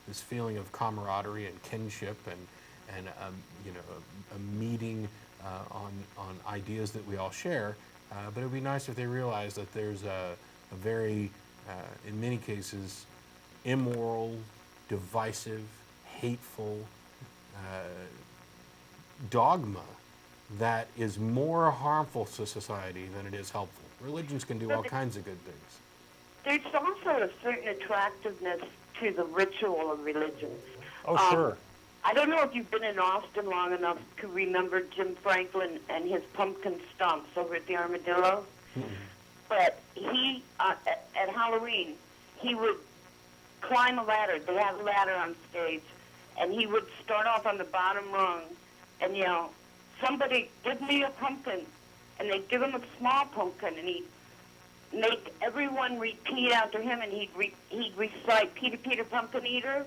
this feeling of camaraderie and kinship and you know, a meeting on ideas that we all share. But it would be nice if they realized that there's a very, in many cases, immoral, divisive, hateful dogma that is more harmful to society than it is helpful. Religions can do all kinds of good things. There's also a certain attractiveness to the ritual of religions. Oh, sure. I don't know if you've been in Austin long enough to remember Jim Franklin and his pumpkin stomps over at the Armadillo. Mm-hmm. But he, at Halloween, he would climb a ladder. They have a ladder on stage. And he would start off on the bottom rung and yell, "Somebody give me a pumpkin." And they'd give him a small pumpkin, and he'd make everyone repeat after him, and he'd recite, "Peter, Peter, Pumpkin Eater."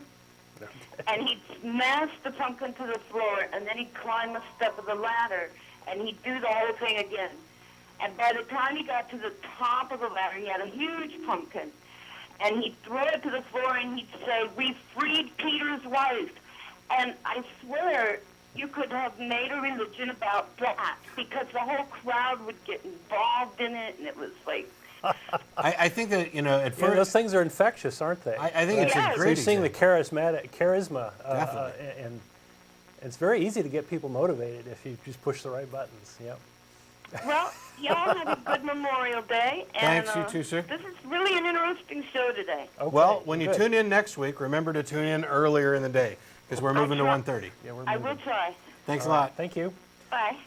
And he'd smash the pumpkin to the floor, and then he'd climb a step of the ladder, and he'd do the whole thing again. And by the time he got to the top of the ladder, he had a huge pumpkin. And he'd throw it to the floor, and he'd say, "We freed Peter's wife." And I swear you could have made a religion about that, because the whole crowd would get involved in it, and it was like... I think that, you know, at first... those things are infectious, aren't they? I think it's a Yes. great You're seeing the example. charisma, Definitely. and it's very easy to get people motivated if you just push the right buttons. Yep. Well, y'all have a good Memorial Day. And, Thanks, you too, sir. This is really an interesting show today. Okay, Well, when you good. tune in next week, remember to tune in earlier in the day, because we're moving to try. 1:30. Yeah, we're I moving. will try. Thanks a All right, lot. Thank you. Bye.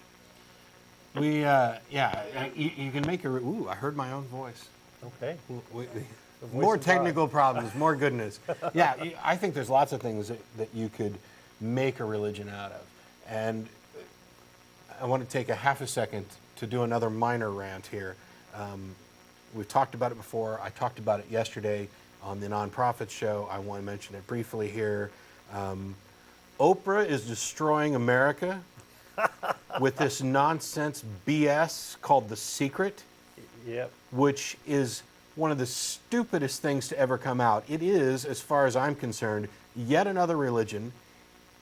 We, you can make ooh, I heard my own voice. Okay. We- The voice more of God. technical problems, more goodness. Yeah, I think there's lots of things that you could make a religion out of. And I want to take a half a second to do another minor rant here. We've talked about it before. I talked about it yesterday on the Nonprofit Show. I want to mention it briefly here. Oprah is destroying America with this nonsense BS called The Secret, Yep. which is one of the stupidest things to ever come out. It is, as far as I'm concerned, yet another religion,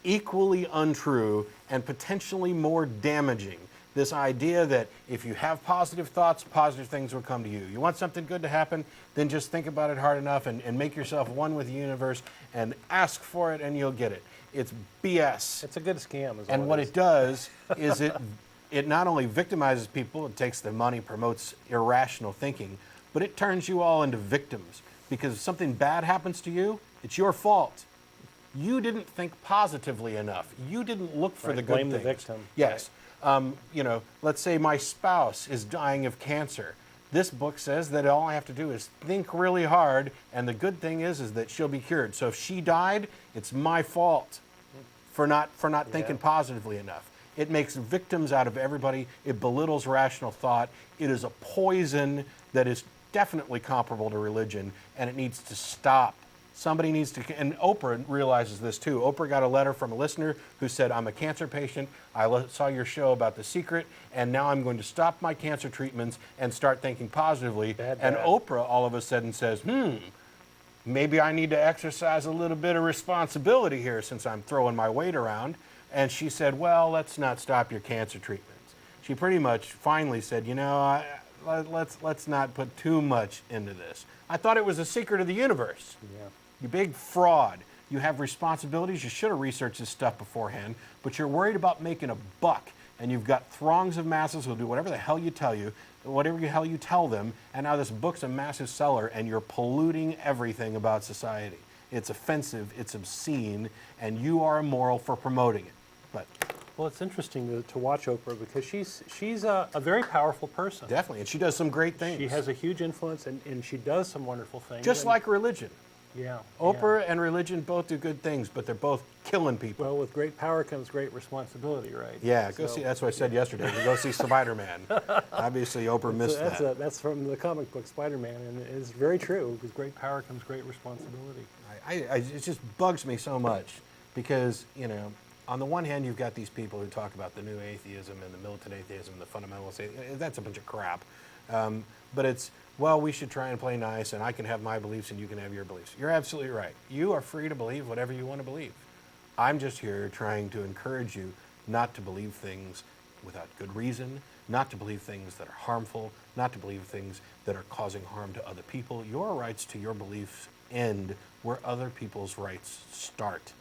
equally untrue and potentially more damaging. This idea that if you have positive thoughts, positive things will come to you. You want something good to happen, then just think about it hard enough and make yourself one with the universe and ask for it and you'll get it. It's BS. It's a good scam. Is And what it does is it not only victimizes people, it takes their money, promotes irrational thinking, but it turns you all into victims. Because if something bad happens to you, it's your fault. You didn't think positively enough. You didn't look for Right, the good blame the things. victim. Yes. You know, let's say my spouse is dying of cancer. This book says that all I have to do is think really hard, and the good thing is that she'll be cured. So if she died, it's my fault for not thinking positively enough. It makes victims out of everybody. It belittles rational thought. It is a poison that is definitely comparable to religion, and it needs to stop. Somebody needs to, and Oprah realizes this too. Oprah got a letter from a listener who said, I'm a cancer patient. I saw your show about The Secret, and now I'm going to stop my cancer treatments and start thinking positively. And Oprah all of a sudden says, maybe I need to exercise a little bit of responsibility here since I'm throwing my weight around. And she said, well, let's not stop your cancer treatments. She pretty much finally said, let's not put too much into this. I thought it was a secret of the universe. Yeah. You big fraud. You have responsibilities. You should have researched this stuff beforehand, but you're worried about making a buck, and you've got throngs of masses who'll do whatever the hell you tell you, whatever the hell you tell them, and now this book's a massive seller, and you're polluting everything about society. It's offensive, it's obscene, and you are immoral for promoting it. But Well, it's interesting to watch Oprah because she's a very powerful person. definitely, and she does some great things. She has a huge influence, and she does some wonderful things. Just and, like religion. yeah, Oprah and religion both do good things, but they're both killing people. Well, with great power comes great responsibility, right? Yeah, go see. That's what I said yesterday. Go see Spider-Man. Obviously, Oprah missed that. That's from the comic book Spider-Man, and it's very true. With great power comes great responsibility. It just bugs me so much because, on the one hand, you've got these people who talk about the new atheism and the militant atheism, the fundamentalist atheism. That's a bunch of crap. But it's, well, we should try and play nice, and I can have my beliefs and you can have your beliefs. You're absolutely right. You are free to believe whatever you want to believe. I'm just here trying to encourage you not to believe things without good reason, not to believe things that are harmful, not to believe things that are causing harm to other people. Your rights to your beliefs end where other people's rights start.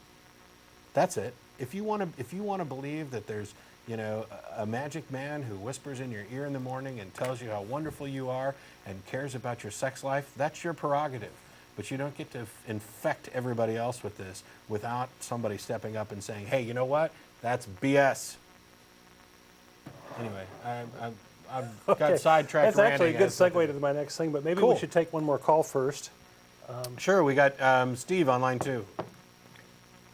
That's it. If you want to believe that there's, a magic man who whispers in your ear in the morning and tells you how wonderful you are and cares about your sex life, that's your prerogative. But you don't get to infect everybody else with this without somebody stepping up and saying, hey, you know what? That's BS. Anyway, I've got sidetracked. That's actually a good segue to my next thing, but maybe we should take one more call first. Sure, we got Steve on line 2.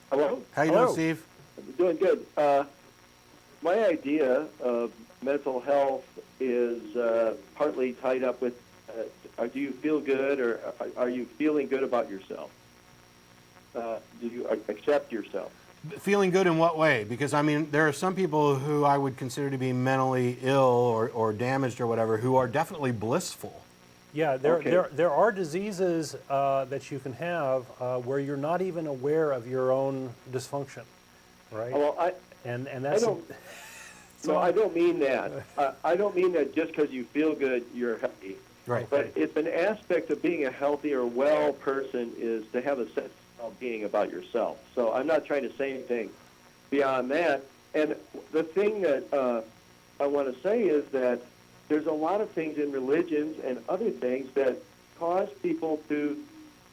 Hello? How you doing, Steve? Doing good. My idea of mental health is partly tied up with, do you feel good or are you feeling good about yourself? Do you accept yourself? Feeling good in what way? Because, there are some people who I would consider to be mentally ill or damaged or whatever who are definitely blissful. Yeah, there are diseases that you can have where you're not even aware of your own dysfunction, right? Well, that's I don't mean that. I don't mean that just because you feel good, you're healthy. Right. But it's an aspect of being a healthy or well person is to have a sense of well-being about yourself. So I'm not trying to say anything beyond that. And the thing that I want to say is that there's a lot of things in religions and other things that cause people to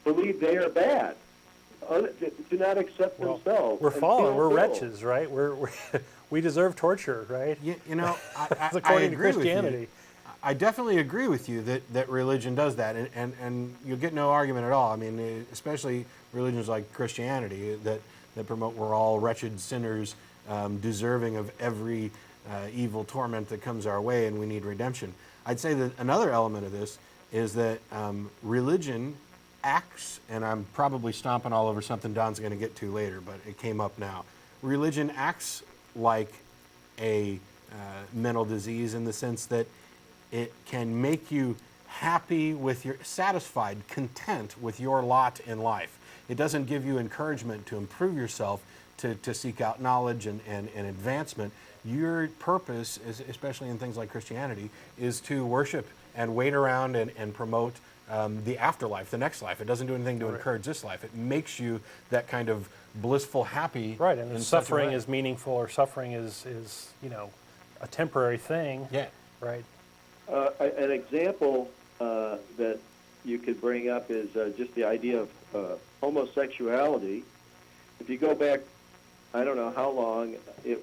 believe they are bad, to not accept themselves. We're fallen. We're wretches, right? We deserve torture, right? According to Christianity. With you. I definitely agree with you that religion does that, and you'll get no argument at all. Especially religions like Christianity that promote we're all wretched sinners, deserving of every evil torment that comes our way, and we need redemption. I'd say that another element of this is that religion acts, and I'm probably stomping all over something Don's going to get to later, but it came up now. Religion acts like a mental disease in the sense that it can make you happy with satisfied, content with your lot in life. It doesn't give you encouragement to improve yourself, to seek out knowledge and advancement. Your purpose, especially in things like Christianity, is to worship and wait around and promote the afterlife, the next life. It doesn't do anything to encourage this life. It makes you that kind of blissful, happy. Right, and suffering is meaningful, or suffering is a temporary thing. Yeah. Right. An example that you could bring up is just the idea of homosexuality. If you go back, I don't know how long,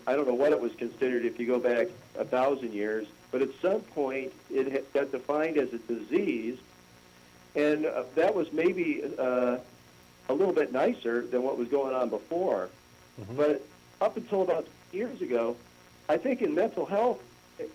I don't know what it was considered if you go back 1,000 years, but at some point it got defined as a disease, and that was maybe a little bit nicer than what was going on before. But up until about years ago, I think in mental health,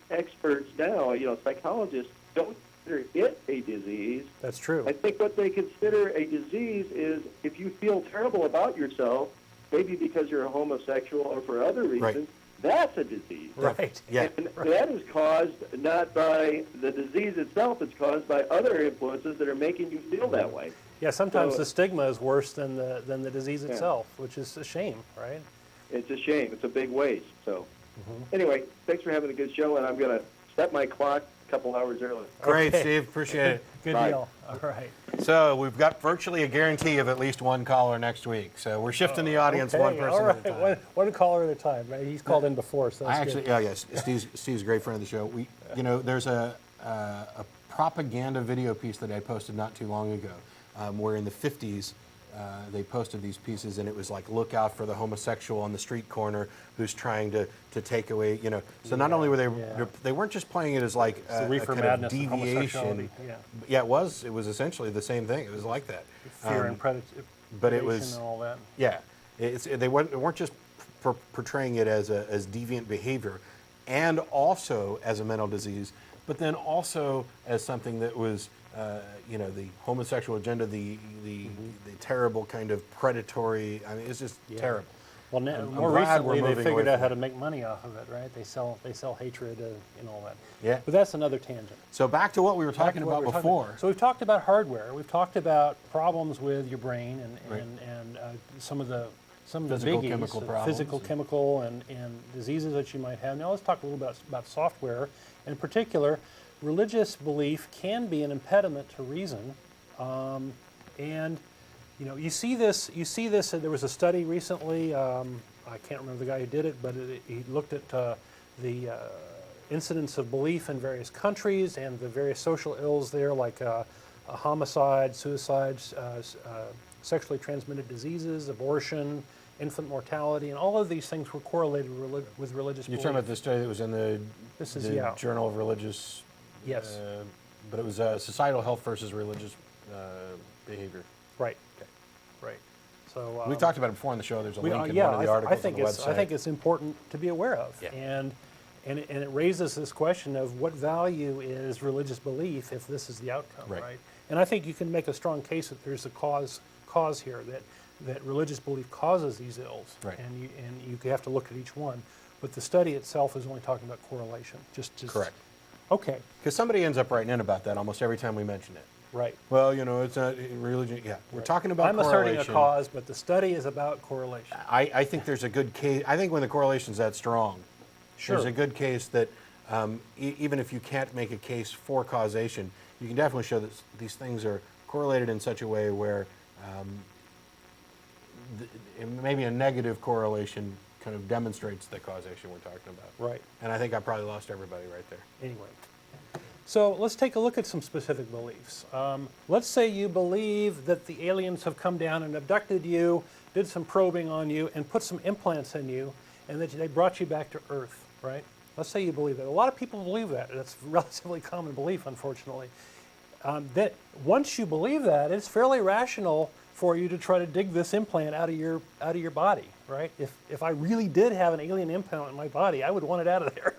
experts now, psychologists don't consider it a disease. That's true. I think what they consider a disease is if you feel terrible about yourself, maybe because you're a homosexual or for other reasons, that's a disease. Right. Yeah. And that is caused not by the disease itself, it's caused by other influences that are making you feel that way. Yeah, sometimes So- the stigma is worse than the disease itself, which is a shame, right? It's a shame. It's a big waste. So anyway, thanks for having a good show, and I'm going to set my clock a couple hours early. Great, Okay. Steve. Appreciate it. Good Bye. deal. All right. So we've got virtually a guarantee of at least one caller next week. So we're shifting the audience one Okay, person all at a right. time. One caller at a time. Right? He's called in before, so that's good. Yes. Steve's a great friend of the show. There's a propaganda video piece that I posted not too long ago, where in the 50s they posted these pieces, and it was like, look out for the homosexual on the street corner who's trying to take away, So not only were they weren't just playing it as like the a reefer kind of madness of homosexuality, deviation. yeah. Yeah, it was essentially the same thing. It was like that. Fear and predation but it was- and all that. Yeah, they weren't just portraying it as deviant behavior, and also as a mental disease, but then also as something that was, the homosexual agenda, the terrible kind of predatory. I mean, it's just terrible. Well, I'm more glad we're recently they moving figured away out from how it. to make money off of it, right? They sell hatred and all that. Yeah. But that's another tangent. So back to what we were Back talking to what about we were talking before. So we've talked about hardware. We've talked about problems with your brain Right. and some of the Physical, biggies, chemical problems. physical, chemical, and diseases that you might have. Now let's talk a little bit about software. In particular, religious belief can be an impediment to reason, and you see this. There was a study recently. I can't remember the guy who did it, but he looked at the incidence of belief in various countries and the various social ills there, like homicide, suicides, sexually transmitted diseases, abortion, infant mortality, and all of these things were correlated with religious You're belief. talking about the study that was in the yeah. Journal of Religious. Yes. But it was societal health versus religious behavior. Right. Right. So We talked about it before on the show. There's a link in yeah, one of the articles on the website. I think it's important to be aware of, Yeah. and it raises this question of what value is religious belief if this is the outcome, Right. right? And I think you can make a strong case that there's a cause here that religious belief causes these ills, Right. and you have to look at each one. But the study itself is only talking about correlation. Just Correct. Okay. Because somebody ends up writing in about that almost every time we mention it. Right. Well, it's not religion. Yeah, we're talking about I'm correlation. asserting a cause, but the study is about correlation. I think there's a good case. I think when the correlation's that strong, Sure. there's a good case that even if you can't make a case for causation, you can definitely show that these things are correlated in such a way where maybe a negative correlation kind of demonstrates the causation we're talking about. Right. And I think I probably lost everybody right there. Anyway, so let's take a look at some specific beliefs. Let's say you believe that the aliens have come down and abducted you, did some probing on you, and put some implants in you, and that they brought you back to Earth, right? Let's say you believe that. A lot of people believe that. That's a relatively common belief, unfortunately. That once you believe that, it's fairly rational for you to try to dig this implant out of your body, right? If I really did have an alien implant in my body, I would want it out of there,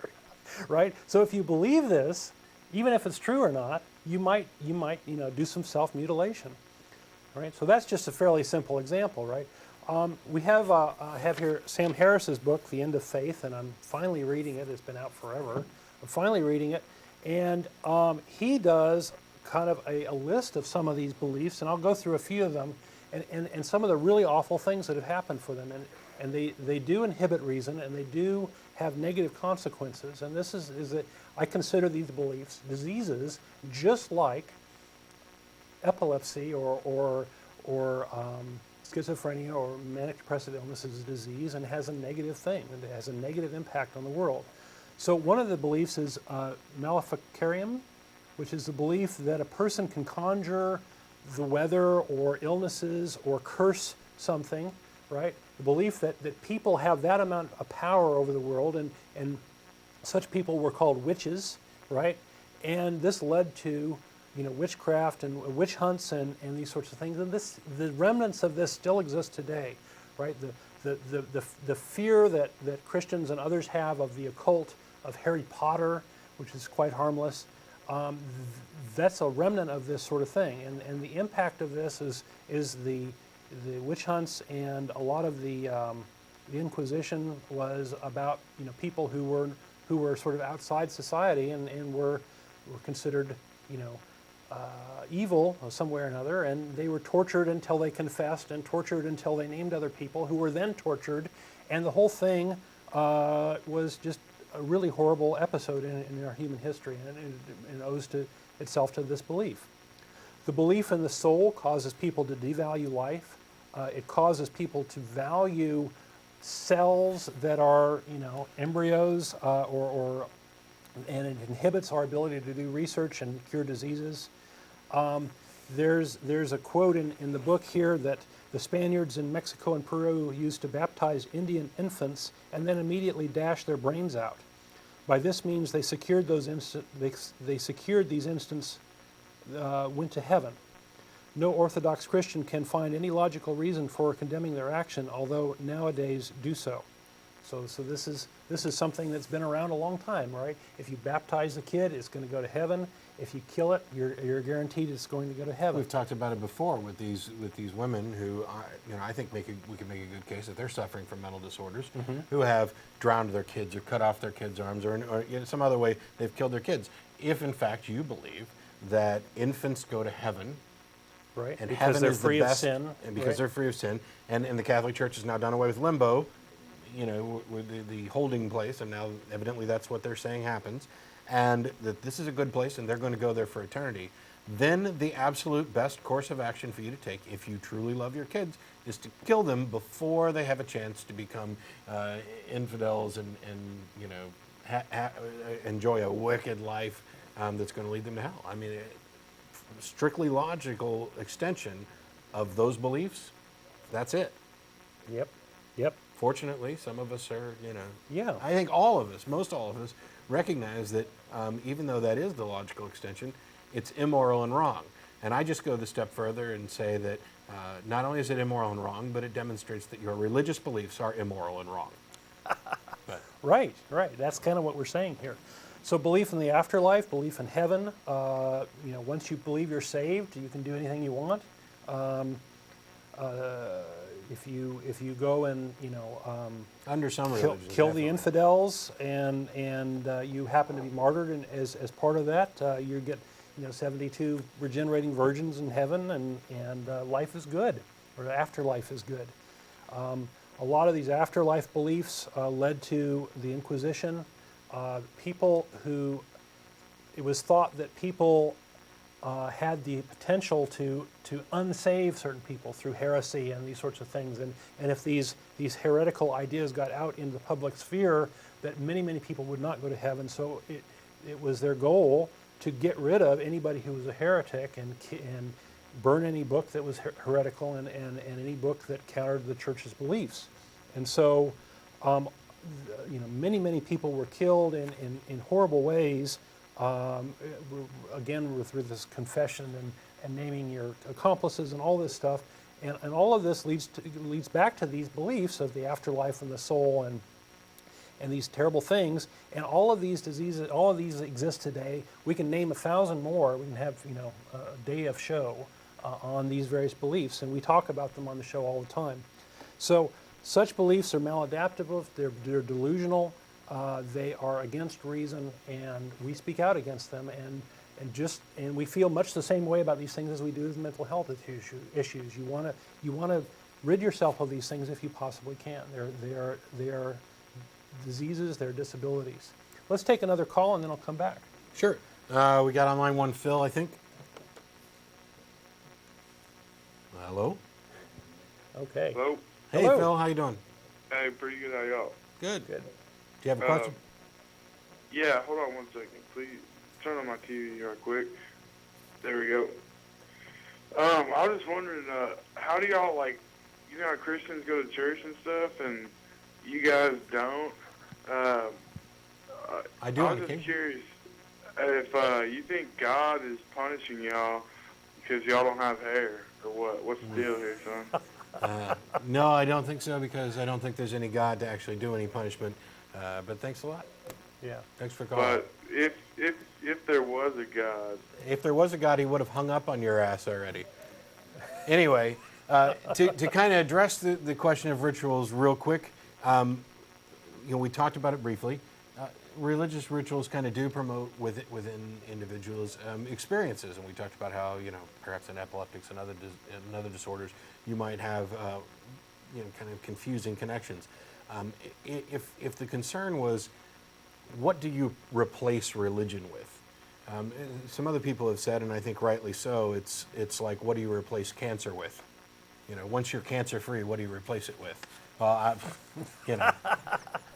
right? So if you believe this, even if it's true or not, you might do some self-mutilation, right? So that's just a fairly simple example, right? We have I have here Sam Harris's book, The End of Faith, and I'm finally reading it. It's been out forever. I'm finally reading it, and he does kind of a list of some of these beliefs, and I'll go through a few of them, and some of the really awful things that have happened for them, and they do inhibit reason, and they do have negative consequences, and this is that I consider these beliefs diseases, just like epilepsy or schizophrenia or manic depressive illness is a disease and has a negative thing, and it has a negative impact on the world. So one of the beliefs is maleficarium, which is the belief that a person can conjure the weather or illnesses or curse something, right? The belief that people have that amount of power over the world, and such people were called witches right? And this led to, witchcraft and witch hunts and these sorts of things. And the remnants of this still exist today, right? The fear that Christians and others have of the occult, of Harry Potter, which is quite harmless, that's a remnant of this sort of thing. And the impact of this is the witch hunts, and a lot of the Inquisition was about people who were sort of outside society and were considered evil some way or another, and they were tortured until they confessed, and tortured until they named other people, who were then tortured, and the whole thing was just a really horrible episode in our human history, and it owes itself to this belief. The belief in the soul causes people to devalue life. It causes people to value cells that are, embryos, and it inhibits our ability to do research and cure diseases. There's a quote in the book here that the Spaniards in Mexico and Peru used to baptize Indian infants and then immediately dash their brains out. By this means, they secured these infants went to heaven. No Orthodox Christian can find any logical reason for condemning their action, although nowadays do so. So this is something that's been around a long time, right? If you baptize a kid, it's going to go to heaven. If you kill it, you're guaranteed it's going to go to heaven. We've talked about it before with these women who, I think we can make a good case that they're suffering from mental disorders, who have drowned their kids or cut off their kids' arms or some other way they've killed their kids. If in fact you believe that infants go to heaven, right? and because heaven they're is free the of best, sin, and because right? they're free of sin, and the Catholic Church has now done away with limbo, with the holding place, and now evidently that's what they're saying happens, and that this is a good place and they're going to go there for eternity, then the absolute best course of action for you to take, if you truly love your kids, is to kill them before they have a chance to become infidels and enjoy a wicked life that's going to lead them to hell. I mean, strictly logical extension of those beliefs, that's it. Yep. Fortunately, some of us are, Yeah. I think most all of us, recognize that even though that is the logical extension, it's immoral and wrong. And I just go the step further and say that not only is it immoral and wrong, but it demonstrates that your religious beliefs are immoral and wrong. But, Right. That's kind of what we're saying here. So belief in the afterlife, belief in heaven. Once you believe you're saved, you can do anything you want. If you go and under some kill religions, the definitely. infidels and you happen to be martyred, and as part of that, you get 72 regenerating virgins in heaven, and life is good, or the afterlife is good. A lot of these afterlife beliefs led to the Inquisition. It was thought that people had the potential to unsave certain people through heresy and these sorts of things. And if these heretical ideas got out into the public sphere, that many people would not go to heaven. So it was their goal to get rid of anybody who was a heretic and burn any book that was heretical and any book that countered the church's beliefs. And so many people were killed in horrible ways. Again, with this confession and naming your accomplices and all this stuff, and all of this leads back to these beliefs of the afterlife and the soul and these terrible things. And all of these diseases, all of these exist today. We can name 1,000 more. We can have a day of show on these various beliefs, and we talk about them on the show all the time. So such beliefs are maladaptive. They're delusional. They are against reason, and we speak out against them, and we feel much the same way about these things as we do with mental health issues. You want to rid yourself of these things if you possibly can. They are diseases, they're disabilities. Let's take another call, and then I'll come back. Sure. We got on line one, Phil, I think. Hello? Okay. Hello? Hey, Hello. Phil, how you doing? Hey, pretty good. How y'all? Good. Good. Do you have a question? Yeah, hold on one second. Please turn on my TV real quick. There we go. I was just wondering, how do y'all, how Christians go to church and stuff, and you guys don't? I do I on was just occasion. curious, if you think God is punishing y'all because y'all don't have hair, or what? What's the deal here, son? No, I don't think so, because I don't think there's any God to actually do any punishment. But thanks a lot. Yeah. Thanks for calling. But if there was a God, If there was a God, he would have hung up on your ass already. Anyway, to kind of address the question of rituals real quick, we talked about it briefly. Religious rituals kind of do promote within individuals experiences, and we talked about how perhaps in epileptics and other disorders you might have kind of confusing connections. If the concern was, what do you replace religion with? Some other people have said, and I think rightly so, it's like, what do you replace cancer with? Once you're cancer-free, what do you replace it with? Well,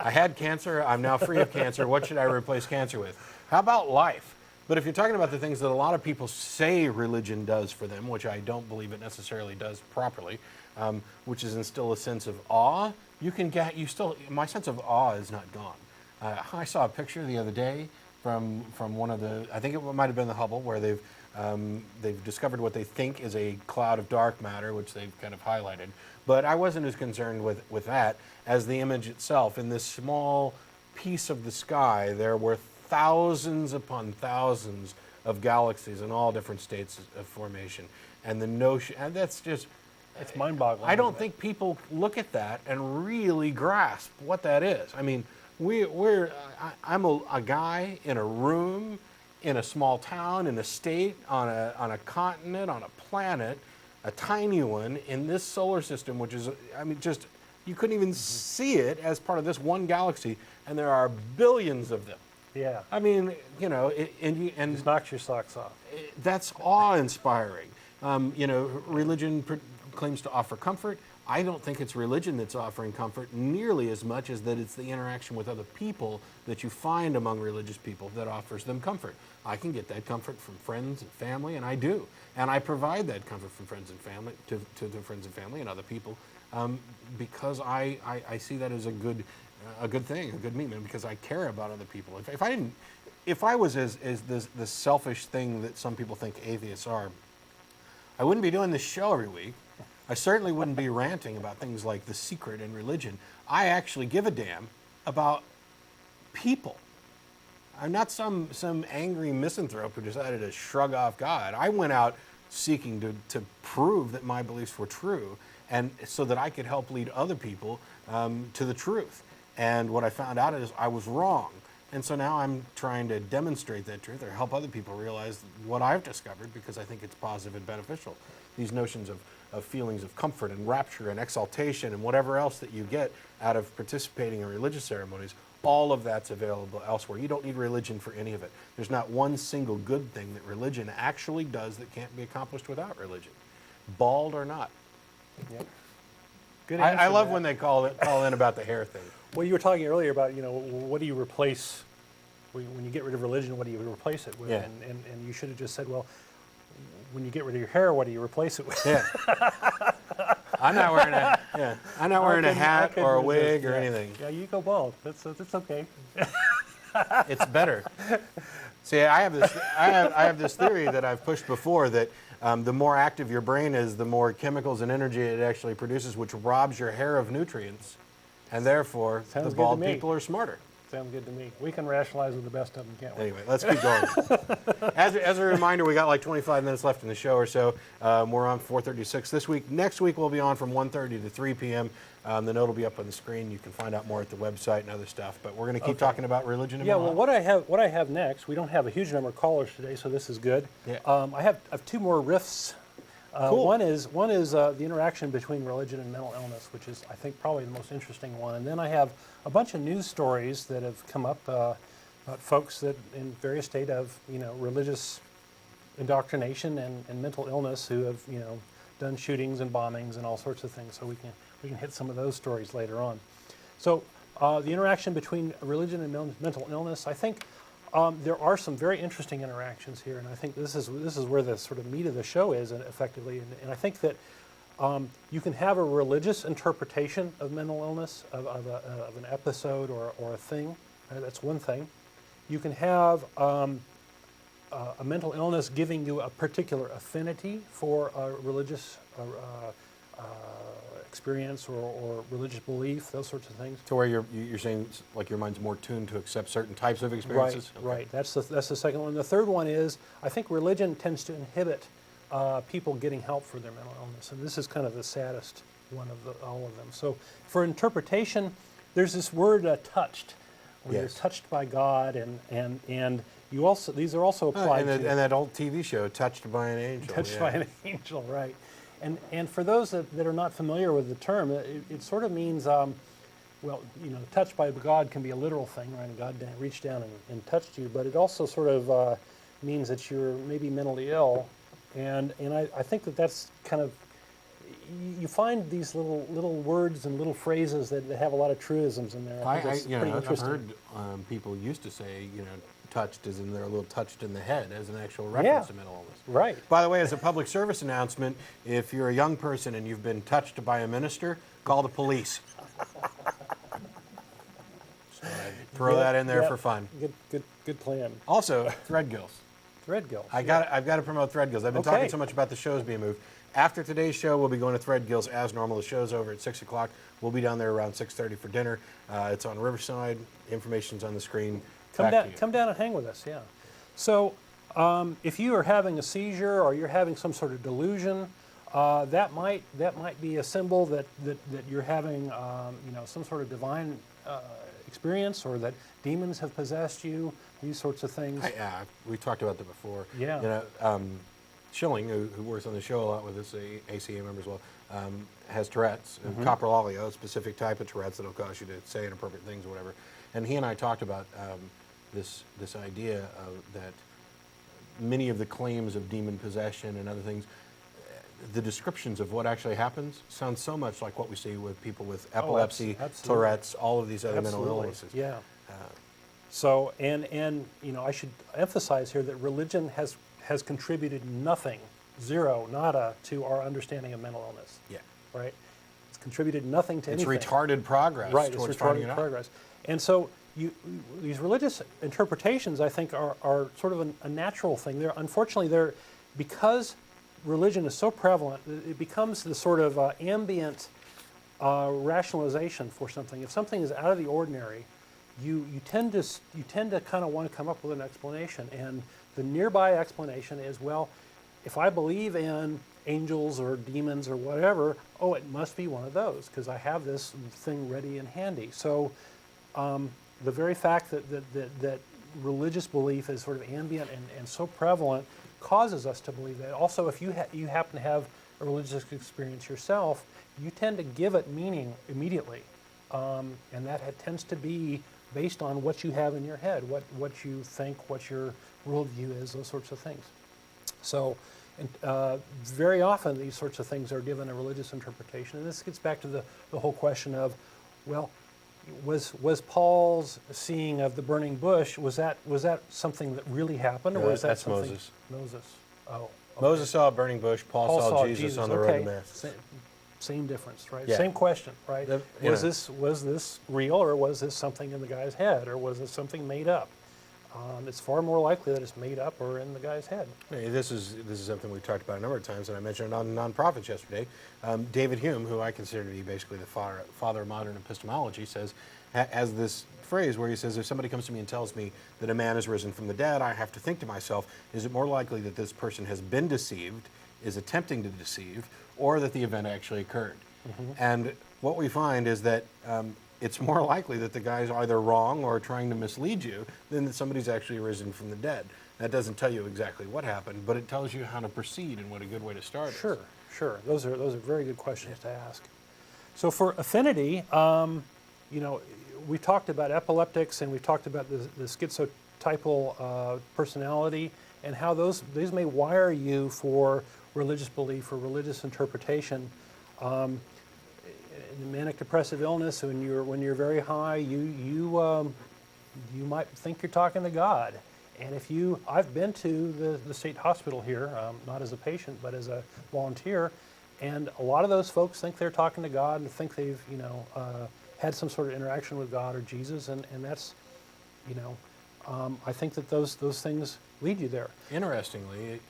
I had cancer, I'm now free of cancer, what should I replace cancer with? How about life? But if you're talking about the things that a lot of people say religion does for them, which I don't believe it necessarily does properly, which is instill a sense of awe, my sense of awe is not gone. I saw a picture the other day from one of I think it might have been the Hubble, where they've discovered what they think is a cloud of dark matter, which they've kind of highlighted. But I wasn't as concerned with that as the image itself. In this small piece of the sky, there were thousands upon thousands of galaxies in all different states of formation. And the notion, and that's just, It's mind-boggling. I don't think people look at that and really grasp what that is. I mean, I'm a guy in a room, in a small town, in a state, on a continent, on a planet, a tiny one in this solar system, which is, just, you couldn't even see it as part of this one galaxy, and there are billions of them. Yeah. And Just knocks your socks off. that's awe-inspiring. Religion claims to offer comfort. I don't think it's religion that's offering comfort nearly as much as that it's the interaction with other people that you find among religious people that offers them comfort. I can get that comfort from friends and family, and I do. And I provide that comfort from friends and family to the friends and family and other people because I see that as a good thing, a good movement, because I care about other people. If I was as this selfish thing that some people think atheists are, I wouldn't be doing this show every week. I certainly wouldn't be ranting about things like The Secret and religion. I actually give a damn about people. I'm not some angry misanthrope who decided to shrug off God. I went out seeking to prove that my beliefs were true, and so that I could help lead other people to the truth. And what I found out is I was wrong. And so now I'm trying to demonstrate that truth or help other people realize what I've discovered, because I think it's positive and beneficial. These notions of feelings of comfort and rapture and exaltation and whatever else that you get out of participating in religious ceremonies, all of that's available elsewhere. You don't need religion for any of it. There's not one single good thing that religion actually does that can't be accomplished without religion, bald or not. Yep. Good I answer, love Matt. when they call in about the hair thing. Well, you were talking earlier about, what do you replace, when you get rid of religion, what do you replace it with? Yeah. And you should have just said, well, when you get rid of your hair, what do you replace it with? Yeah. I'm not wearing a hat or a wig or Yeah. anything. Yeah, you go bald. That's okay. It's better. See, I have this theory that I've pushed before, that the more active your brain is, the more chemicals and energy it actually produces, which robs your hair of nutrients, and therefore Sounds the good bald to me. people are smarter. Sounds good to me. We can rationalize with the best of them, can't we? Anyway, let's keep going. As a reminder, we got like 25 minutes left in the show or so. We're on 4:36 this week. Next week we'll be on from 1:30 to 3 p.m. The note will be up on the screen. You can find out more at the website and other stuff. But we're going to keep talking about religion and Yeah, mental well, health. what I have next, we don't have a huge number of callers today, so this is good. Yeah. I have two more riffs. Cool. One is the interaction between religion and mental illness, which is, I think, probably the most interesting one. And then I have a bunch of news stories that have come up about folks that in various state of religious indoctrination and mental illness who have done shootings and bombings and all sorts of things. So we can hit some of those stories later on. So the interaction between religion and mental illness, I think. There are some very interesting interactions here, and I think this is where the sort of meat of the show is, effectively. And I think that you can have a religious interpretation of mental illness, of an episode or a thing. That's one thing. You can have a mental illness giving you a particular affinity for a religious experience or religious belief, those sorts of things. So where you're saying like your mind's more tuned to accept certain types of experiences? Right, right. That's the second one. The third one is, I think religion tends to inhibit people getting help for their mental illness, and this is kind of the saddest one of all of them. So for interpretation, there's this word touched, where Yes. you're touched by God, and you also, these are also applied and to that old TV show, Touched by an Angel. touched yeah. by an angel, right? And for those that are not familiar with the term, it sort of means, well, touched by God can be a literal thing, right? And God reached down and touched you, but it also sort of means that you're maybe mentally ill, and I think that's kind of, you find these little words and little phrases that have a lot of truisms in there. I think that's pretty I've interesting. heard people used to say, touched as in they're a little touched in the head as an actual reference to mental illness. Right. By the way, as a public service announcement, if you're a young person and you've been touched by a minister, call the police. So I'd throw that in there Yeah. for fun. Good plan. Also, Threadgills. Threadgills. I've got to promote Threadgills. I've been Okay. talking so much about the shows being moved. After today's show, we'll be going to Threadgills as normal. The show's over at 6 o'clock. We'll be down there around 6:30 for dinner. It's on Riverside. Information's on the screen. Back to you. Come down and hang with us, yeah. So if you are having a seizure or you're having some sort of delusion, that might be a symbol that you're having some sort of divine experience, or that demons have possessed you, these sorts of things. We talked about that before. Yeah. Schilling, who works on the show a lot with us, ACA member as well, has Tourette's, coprolalia, a specific type of Tourette's that'll cause you to say inappropriate things or whatever. And he and I talked about this idea of that many of the claims of demon possession and other things, the descriptions of what actually happens sound so much like what we see with people with epilepsy, absolutely. Tourette's, all of these other mental Absolutely, illnesses. yeah. So, and I should emphasize here that religion has contributed nothing, zero, nada, to our understanding of mental illness. Yeah. Right? It's contributed nothing to anything. It's retarded progress Right, it's towards finding it retarded out. progress. And so these religious interpretations, I think, are sort of a natural thing. Unfortunately, because religion is so prevalent, it becomes the sort of ambient rationalization for something. If something is out of the ordinary, you tend to kind of want to come up with an explanation. And the nearby explanation is, well, if I believe in angels or demons or whatever, it must be one of those because I have this thing ready and handy. So the very fact that religious belief is sort of ambient and so prevalent causes us to believe that. Also, if you happen to have a religious experience yourself, you tend to give it meaning immediately, and that tends to be based on what you have in your head, what you think, what your worldview is, those sorts of things. So very often these sorts of things are given a religious interpretation, and this gets back to the whole question of, well, was Paul's seeing of the burning bush, was that something that really happened, or was that that's something? Moses. Moses. Oh. Okay. Moses saw a burning bush. Paul saw Jesus on the road to okay. Damascus. Same difference, right? Yeah. Same question, right? Was know. this real, or was this something in the guy's head, or was this something made up? It's far more likely that it's made up or in the guy's head. Hey, this is something we've talked about a number of times, and I mentioned it on Nonprofits yesterday. David Hume, who I consider to be basically the father of modern epistemology, has this phrase where he says, if somebody comes to me and tells me that a man has risen from the dead, I have to think to myself, is it more likely that this person has been deceived, is attempting to deceive, or that the event actually occurred? Mm-hmm. And what we find is that it's more likely that the guy's either wrong or trying to mislead you than that somebody's actually risen from the dead. That doesn't tell you exactly what happened, but it tells you how to proceed and what a good way to start is. Sure. Those are very good questions to ask. So for affinity, we talked about epileptics and we talked about the schizotypal personality and how these may wire you for religious belief or religious interpretation. In manic depressive illness, when you're very high, you might think you're talking to God. And I've been to the state hospital here, not as a patient, but as a volunteer, and a lot of those folks think they're talking to God and think they've, had some sort of interaction with God or Jesus, and that's, I think that those things lead you there. Interestingly,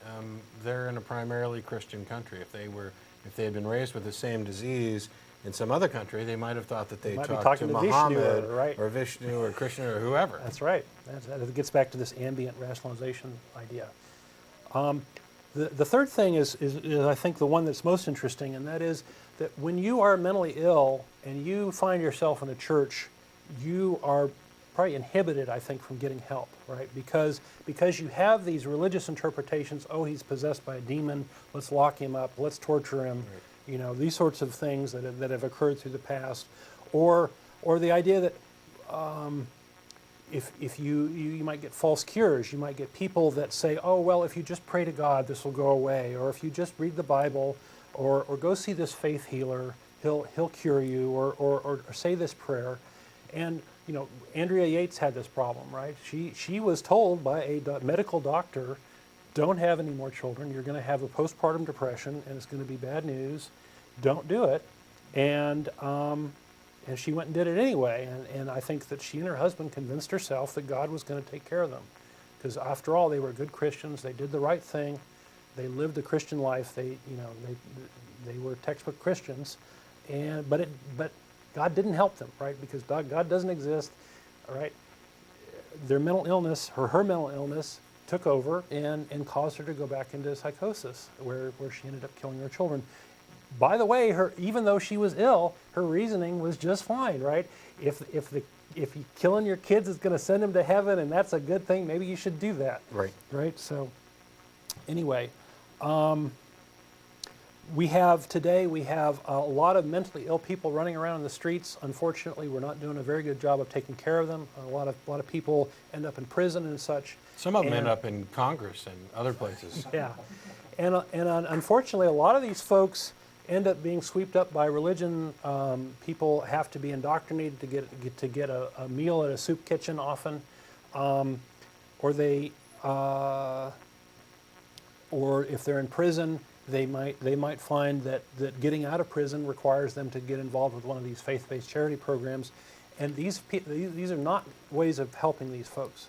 they're in a primarily Christian country. If they had been raised with the same disease in some other country, they might have thought that they might be talked talking to to Vishnu Muhammad or Vishnu or Krishna or whoever. That's right. That gets back to this ambient rationalization idea. The third thing is I think the one that's most interesting, and that is that when you are mentally ill and you find yourself in a church, you are probably inhibited, I think, from getting help, right? Because you have these religious interpretations. Oh, he's possessed by a demon. Let's lock him up. Let's torture him. Right. You know, these sorts of things that have occurred through the past, or the idea that if you might get false cures. You might get people that say, oh, well, if you just pray to God, this will go away. Or if you just read the Bible or go see this faith healer, he'll cure you, or say this prayer. And, you know, Andrea Yates had this problem, right? She was told by a medical doctor, don't have any more children. You're going to have a postpartum depression, and it's going to be bad news. Don't do it. And she went and did it anyway. And I think that she and her husband convinced herself that God was going to take care of them. Because after all, they were good Christians. They did the right thing. They lived a Christian life. They were textbook Christians. But God didn't help them, right? Because God doesn't exist, all right? Their mental illness, her mental illness, took over and caused her to go back into psychosis, where she ended up killing her children. By the way, even though she was ill, her reasoning was just fine, right? If killing your kids is going to send them to heaven and that's a good thing, maybe you should do that. Right. Right. So, anyway, we have a lot of mentally ill people running around in the streets. Unfortunately, we're not doing a very good job of taking care of them. A lot of people end up in prison and such. Some of them end up in Congress and other places. Yeah, and unfortunately, a lot of these folks end up being swept up by religion. People have to be indoctrinated to get a meal at a soup kitchen often, or if they're in prison, they might find that getting out of prison requires them to get involved with one of these faith-based charity programs, and these are not ways of helping these folks.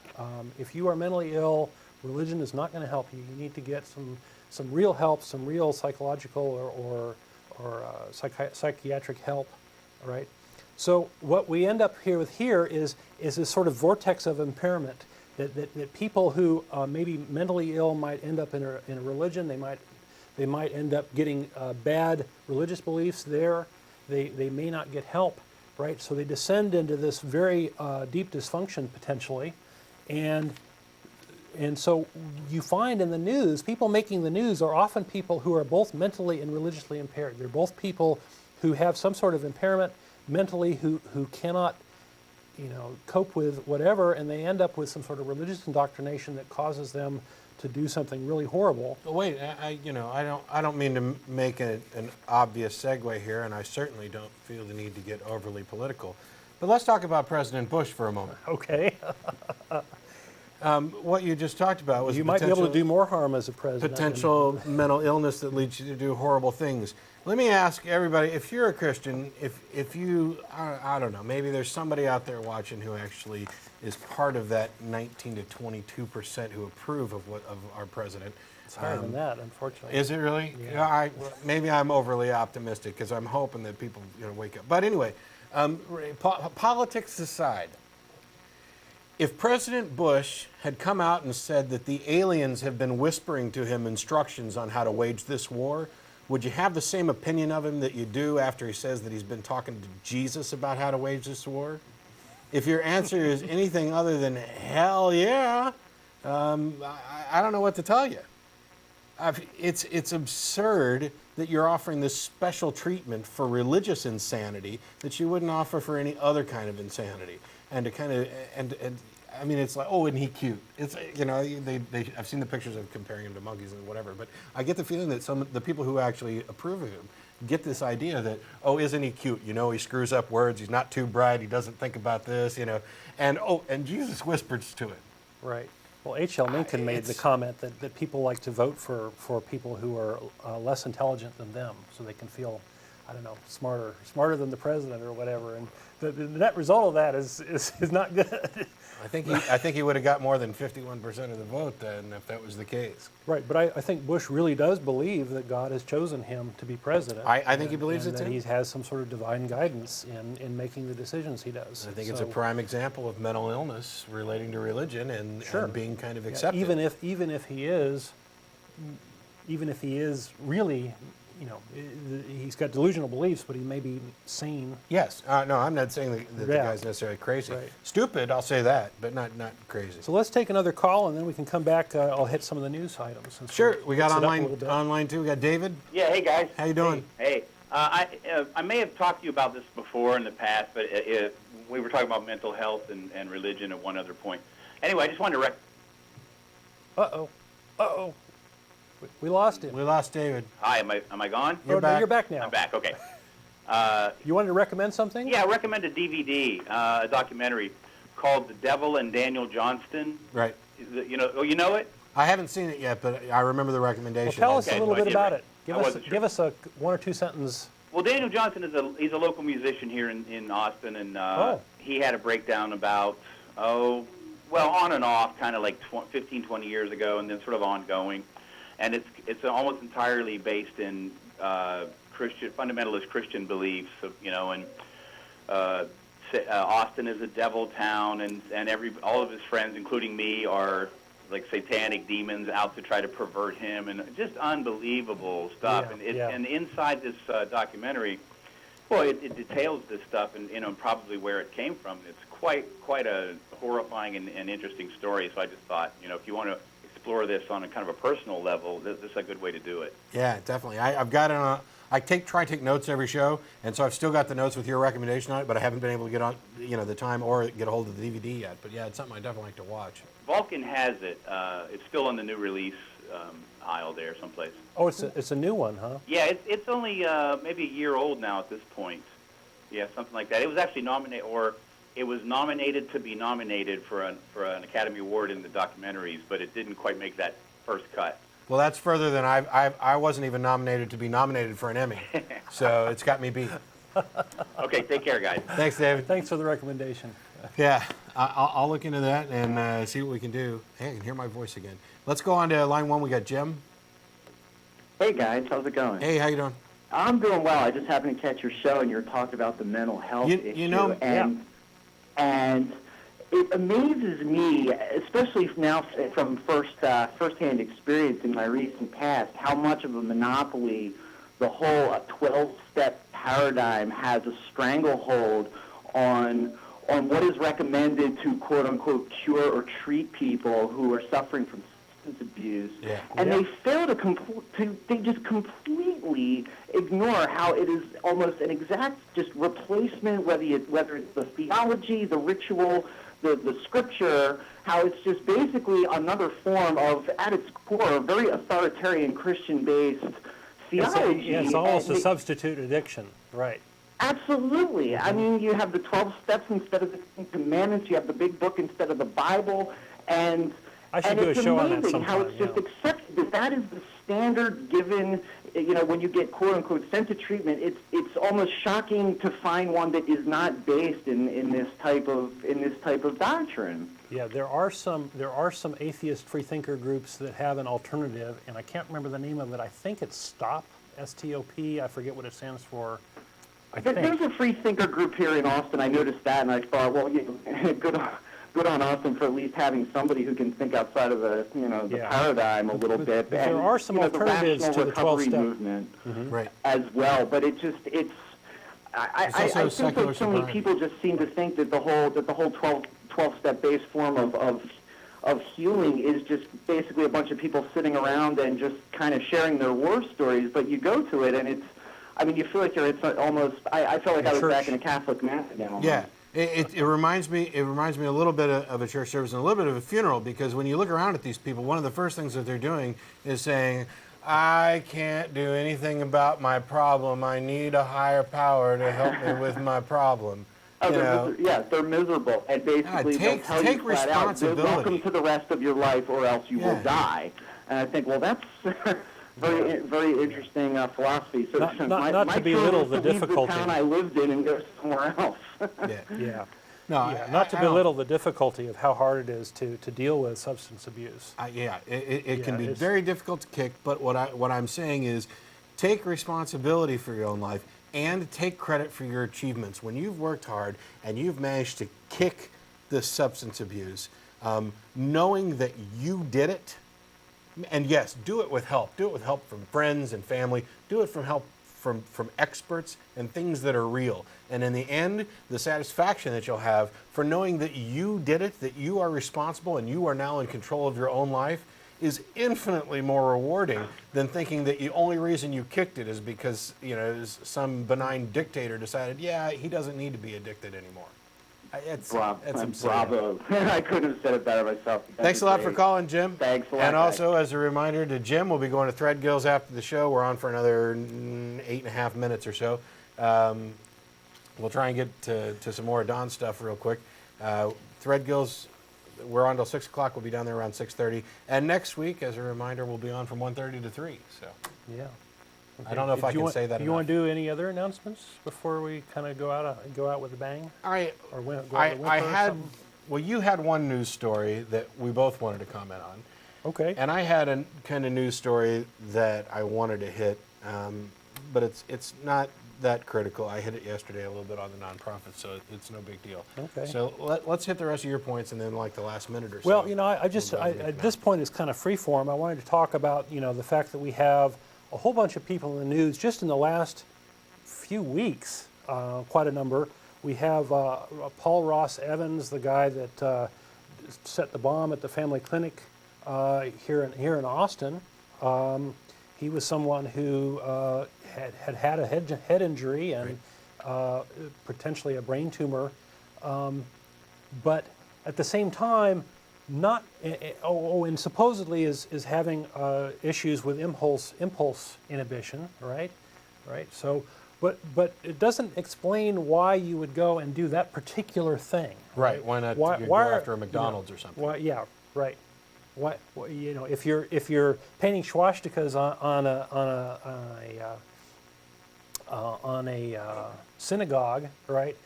If you are mentally ill, religion is not going to help you. You need to get some real help, some real psychological or psychiatric help, right? So what we end up with here is this sort of vortex of impairment that people who may be mentally ill might end up in a religion. They might end up getting bad religious beliefs there. They may not get help, right? So they descend into this very deep dysfunction potentially, and so you find in the news, people making the news are often people who are both mentally and religiously impaired. They're both people who have some sort of impairment mentally, who cannot, cope with whatever, and they end up with some sort of religious indoctrination that causes them to do something really horrible. Wait, I don't mean to make an obvious segue here, and I certainly don't feel the need to get overly political. But let's talk about President Bush for a moment. Okay. What you just talked about was you might be able to do more harm as a president. Potential mental illness that leads you to do horrible things. Let me ask everybody, if you're a Christian, if you, I don't know, maybe there's somebody out there watching who actually is part of that 19 to 22% who approve of our president. It's higher than that, unfortunately. Is it really? Yeah. Maybe I'm overly optimistic because I'm hoping that people wake up. But anyway, politics aside, if President Bush had come out and said that the aliens have been whispering to him instructions on how to wage this war, would you have the same opinion of him that you do after he says that he's been talking to Jesus about how to wage this war? If your answer is anything other than hell yeah, I don't know what to tell you. It's absurd that you're offering this special treatment for religious insanity that you wouldn't offer for any other kind of insanity. And to kind of and I mean, it's like, oh, isn't he cute? It's I've seen the pictures of comparing him to monkeys and whatever, but I get the feeling that some of the people who actually approve of him get this idea that, oh, isn't he cute? He screws up words. He's not too bright. He doesn't think about this. And Jesus whispers to it. Right. Well, H.L. Mencken made the comment that people like to vote for people who are less intelligent than them, so they can feel I don't know, smarter than the president or whatever. And the net result of that is not good. I think he would have got more than 51% of the vote then if that was the case. Right, but I think Bush really does believe that God has chosen him to be president. I think he believes and it that too. he has some sort of divine guidance in making the decisions he does. I think it's a So, prime example of mental illness relating to religion and being kind of yeah, accepted. even if he is really, he's got delusional beliefs, but he may be sane. Yes. No, I'm not saying that the Yeah. guy's necessarily crazy. Right. Stupid, I'll say that, but not crazy. So let's take another call, and then we can come back. I'll hit some of the news items. since Sure. We got mix it up a little bit. online too. We got David. Yeah, hey guys. How you doing? Hey, I may have talked to you about this before in the past, but we were talking about mental health and religion at one other point. Anyway, I just wanted to Uh-oh. We lost him. We lost David. Hi, am I gone? You're No, back. you're back now. I'm back. Okay. You wanted to recommend something? Yeah, I recommend a DVD, a documentary called The Devil and Daniel Johnston. Right. You know it? I haven't seen it yet, but I remember the Well, recommendation. tell us Okay, a little so I bit did about right. it. I wasn't sure. Give us a one or two sentence. Well, Daniel Johnston he's a local musician here in Austin, and he had a breakdown about on and off, kind of like 15, 20 years ago, and then sort of ongoing. And it's almost entirely based in fundamentalist Christian beliefs, and Austin is a devil town, and all of his friends, including me, are like satanic demons out to try to pervert him, and just unbelievable stuff. Yeah, And inside this documentary, well, it details this stuff and probably where it came from. It's quite a horrifying and interesting story. So I just thought, if you want to explore this on a kind of a personal level, this is a good way to do it. Yeah, definitely. I've got it on. I try to take notes every show, and so I've still got the notes with your recommendation on it, but I haven't been able to get on, the time or get a hold of the DVD yet. But yeah, it's something I definitely like to watch. Vulcan has it. It's still on the new release aisle there someplace. Oh, it's a new one, huh? Yeah, it's only maybe a year old now at this point. Yeah, something like that. It was actually nominated to be nominated for an Academy Award in the documentaries, but it didn't quite make that first cut. Well, that's further than I wasn't even nominated to be nominated for an Emmy, so it's got me beat. Okay, take care, guys. Thanks, David. Thanks for the recommendation. Yeah, I'll look into that and see what we can do. Hey, I can hear my voice again. Let's go on to line one. We got Jim. Hey guys, how's it going? Hey, how you doing? I'm doing well. I just happened to catch your show, and you were talking about the mental health issue, and it amazes me, especially now from firsthand experience in my recent past, how much of a monopoly the whole 12-step paradigm has a stranglehold on what is recommended to quote unquote cure or treat people who are suffering from substance abuse, and they fail they just completely ignore how it is almost an exact just replacement, whether it's the theology, the ritual, the scripture, how it's just basically another form of, at its core, a very authoritarian Christian-based theology. It's almost a substitute addiction, right? Absolutely. I mean, you have the 12 steps instead of the 10 Commandments. You have the big book instead of the Bible, and I should do a show on that it's amazing how sometime, it's just accepted that is the standard given. When you get quote unquote sent to treatment, it's almost shocking to find one that is not based in this type of doctrine. Yeah, there are some atheist freethinker groups that have an alternative, and I can't remember the name of it. I think it's STOP, S-T-O-P. I forget what it stands for. There's a free thinker group here in Austin. I noticed that, and I thought, well, good on Austin for at least having somebody who can think outside of the paradigm a little bit. There and, are some alternatives the to the 12-step movement Right. as well. But I think that so many people just seem to think that the whole 12-step based form of healing is just basically a bunch of people sitting around and just kind of sharing their war stories. But you go to it, and you feel like it's almost. I felt like I was back in a Catholic mass now. Yeah, it reminds me a little bit of a church service and a little bit of a funeral, because when you look around at these people, one of the first things that they're doing is saying, "I can't do anything about my problem. I need a higher power to help me with my problem." They're miserable, and basically they'll tell you flat out, "Welcome to the rest of your life, or else you will die." And I think, well, very interesting philosophy. So Not to belittle the difficulty. The town I lived in and go somewhere else. Yeah. No, Yeah, not to belittle the difficulty of how hard it is to deal with substance abuse. It can be it's- very difficult to kick, but what I'm saying is take responsibility for your own life and take credit for your achievements. When you've worked hard and you've managed to kick the substance abuse, knowing that you did it, and yes, do it with help. Do it with help from friends and family. Do it from help from experts and things that are real. And in the end, the satisfaction that you'll have for knowing that you did it, that you are responsible and you are now in control of your own life is infinitely more rewarding than thinking that the only reason you kicked it is because, some benign dictator decided, yeah, he doesn't need to be addicted anymore. It's absurd. Bravo. I couldn't have said it better myself. Thanks a lot for calling, Jim. Thanks a lot. And also, as a reminder to Jim, we'll be going to Threadgills after the show. We're on for another 8.5 minutes or so. We'll try and get to some more Don stuff real quick. Threadgills, we're on till 6 o'clock. We'll be down there around 6:30. And next week, as a reminder, we'll be on from 1:30 to 3. So Yeah. I don't know if I can say that Do you want to do any other announcements before we kind of go out with a bang? All right. Or go out with a I whimper or had, something? well, you had one news story that we both wanted to comment on. Okay. And I had a kind of news story that I wanted to hit, but it's not that critical. I hit it yesterday a little bit on the nonprofit, so it's no big deal. Okay. So let's hit the rest of your points, and then like the last minute or so. Well, at this point it's kind of free form. I wanted to talk about, the fact that we have a whole bunch of people in the news just in the last few weeks, quite a number. We have Paul Ross Evans, the guy that set the bomb at the family clinic here in Austin. He was someone who had a head injury and potentially a brain tumor, but at the same time, and supposedly is having issues with impulse inhibition, right? So, but it doesn't explain why you would go and do that particular thing. Right. Why not go after a McDonald's or something? Why? Yeah. Right. Why? If you're painting swastikas on a synagogue, right?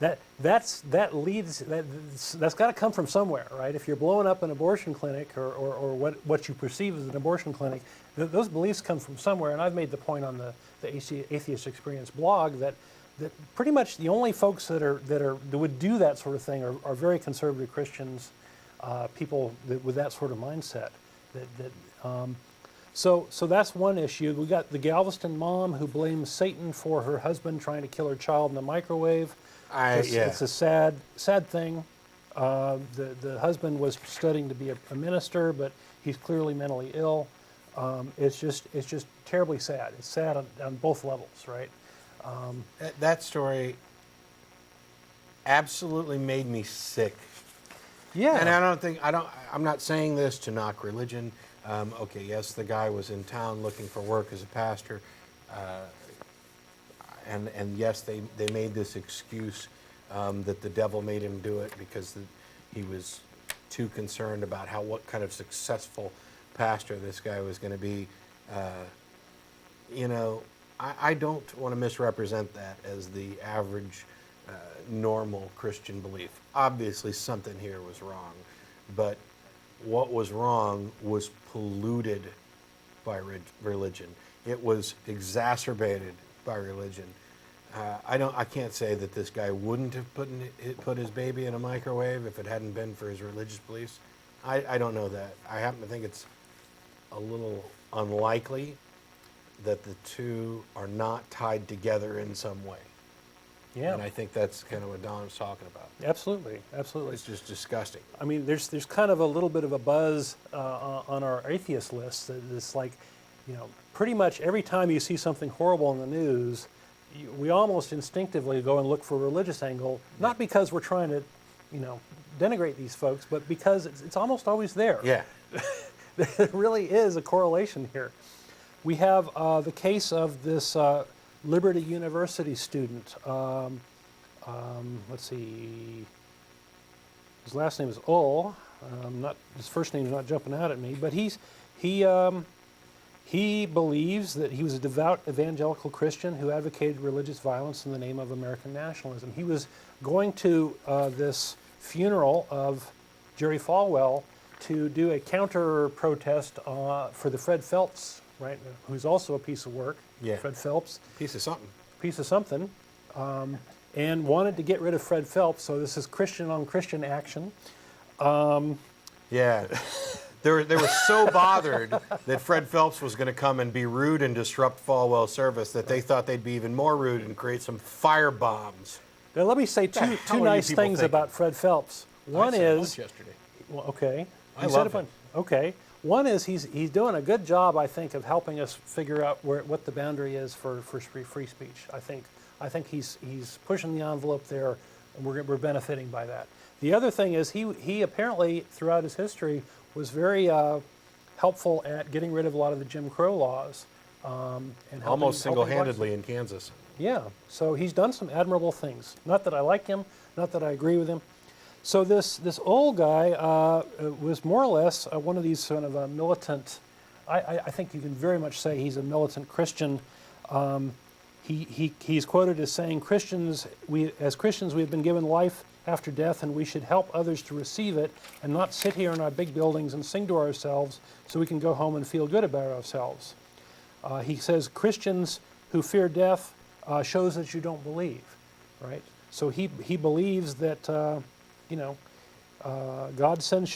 That's got to come from somewhere, right? If you're blowing up an abortion clinic or what you perceive as an abortion clinic, those beliefs come from somewhere. And I've made the point on the Atheist Experience blog that pretty much the only folks that would do that sort of thing are very conservative Christians, people with that sort of mindset. So that's one issue. We got the Galveston mom who blames Satan for her husband trying to kill her child in the microwave. It's a sad thing. The husband was studying to be a minister, but he's clearly mentally ill. It's just terribly sad. It's sad on both levels, right? That story absolutely made me sick. Yeah. And I'm not saying this to knock religion. Okay, yes, the guy was in town looking for work as a pastor. And yes, they made this excuse that the devil made him do it because he was too concerned about what kind of successful pastor this guy was going to be. I don't want to misrepresent that as the average normal Christian belief. Obviously, something here was wrong, but what was wrong was polluted by religion. It was exacerbated by religion. I can't say that this guy wouldn't have put his baby in a microwave if it hadn't been for his religious beliefs. I don't know that. I happen to think it's a little unlikely that the two are not tied together in some way. Yeah. And I think that's kind of what Don was talking about. Absolutely. It's just disgusting. I mean, there's kind of a little bit of a buzz on our atheist list. It's like, pretty much every time you see something horrible in the news, we almost instinctively go and look for a religious angle, not because we're trying to, denigrate these folks, but because it's almost always there. Yeah. There really is a correlation here. We have the case of this Liberty University student. Let's see. His last name is His first name is not jumping out at me, but he He believes that he was a devout evangelical Christian who advocated religious violence in the name of American nationalism. He was going to this funeral of Jerry Falwell to do a counter protest for the Fred Phelps, right, who's also a piece of work. Yeah. Fred Phelps. Piece of something. Piece of something. And wanted to get rid of Fred Phelps, so this is Christian on Christian action. Yeah. They were so bothered that Fred Phelps was going to come and be rude and disrupt Falwell's service that they thought they'd be even more rude and create some fire bombs. Now let me say two nice things about Fred Phelps. One I said a is, bunch yesterday. well, okay. I You love said a him. bunch. Okay. One is he's doing a good job, I think, of helping us figure out what the boundary is for free speech. I think he's pushing the envelope there, and we're benefiting by that. The other thing is he apparently throughout his history was very helpful at getting rid of a lot of the Jim Crow laws. And Almost helping single-handedly in Kansas. yeah, so he's done some admirable things. Not that I like him, not that I agree with him. So this old guy was more or less one of these sort of militant, I think you can very much say he's a militant Christian. He's quoted as saying, as Christians we have been given life after death, and we should help others to receive it and not sit here in our big buildings and sing to ourselves so we can go home and feel good about ourselves. He says Christians who fear death shows that you don't believe, right? So he believes that, God sends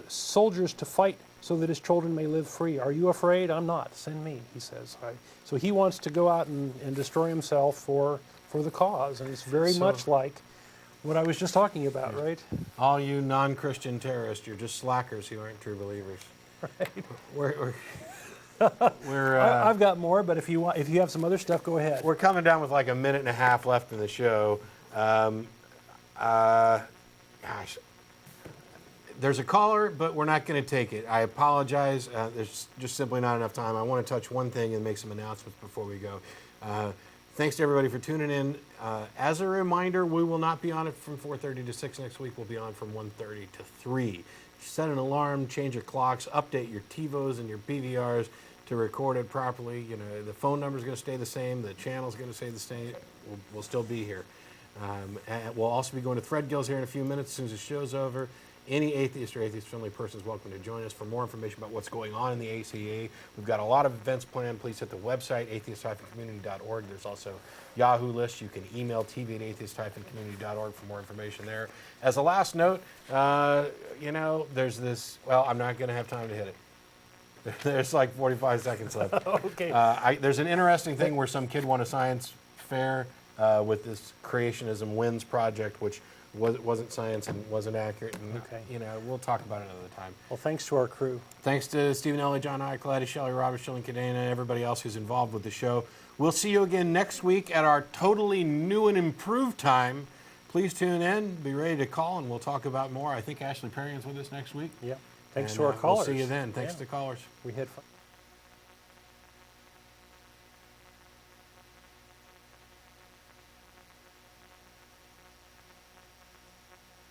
soldiers to fight so that his children may live free. Are you afraid? I'm not. Send me, he says. Right? So he wants to go out and destroy himself for the cause, and it's very much like what I was just talking about, right? All you non-Christian terrorists, you're just slackers who aren't true believers. Right. We're I've got more, but if you have some other stuff, go ahead. we're coming down with like a minute and a half left in the show. Gosh, there's a caller, but we're not going to take it. I apologize. There's just simply not enough time. I want to touch one thing and make some announcements before we go. Thanks to everybody for tuning in. As a reminder, we will not be on it from 4:30 to 6 next week. We'll be on from 1:30 to 3. Set an alarm, change your clocks, update your TiVos and your BVRs to record it properly. You know, the phone number is going to stay the same. The channel is going to stay the same. We'll still be here. And we'll also be going to Threadgills here in a few minutes as soon as the show's over. Any atheist or atheist-friendly person is welcome to join us. For more information about what's going on in the ACA, we've got a lot of events planned. Please hit the website, atheist-community.org. There's also Yahoo list. You can email tv@atheist-community.org for more information there. As a last note, there's this, well, I'm not going to have time to hit it. There's like 45 seconds left. Okay. There's an interesting thing where some kid won a science fair with this Creationism Wins project, which wasn't science and wasn't accurate. And, we'll talk about it another time. Well, thanks to our crew. Thanks to Stephen Ellie, John Iacaletti, Shelley Roberts, Shilling Cadena, and everybody else who's involved with the show. We'll see you again next week at our totally new and improved time. Please tune in. Be ready to call, and we'll talk about more. I think Ashley Perrian's with us next week. Yeah. Thanks to our callers. We'll see you then. Thanks to callers. We had fun.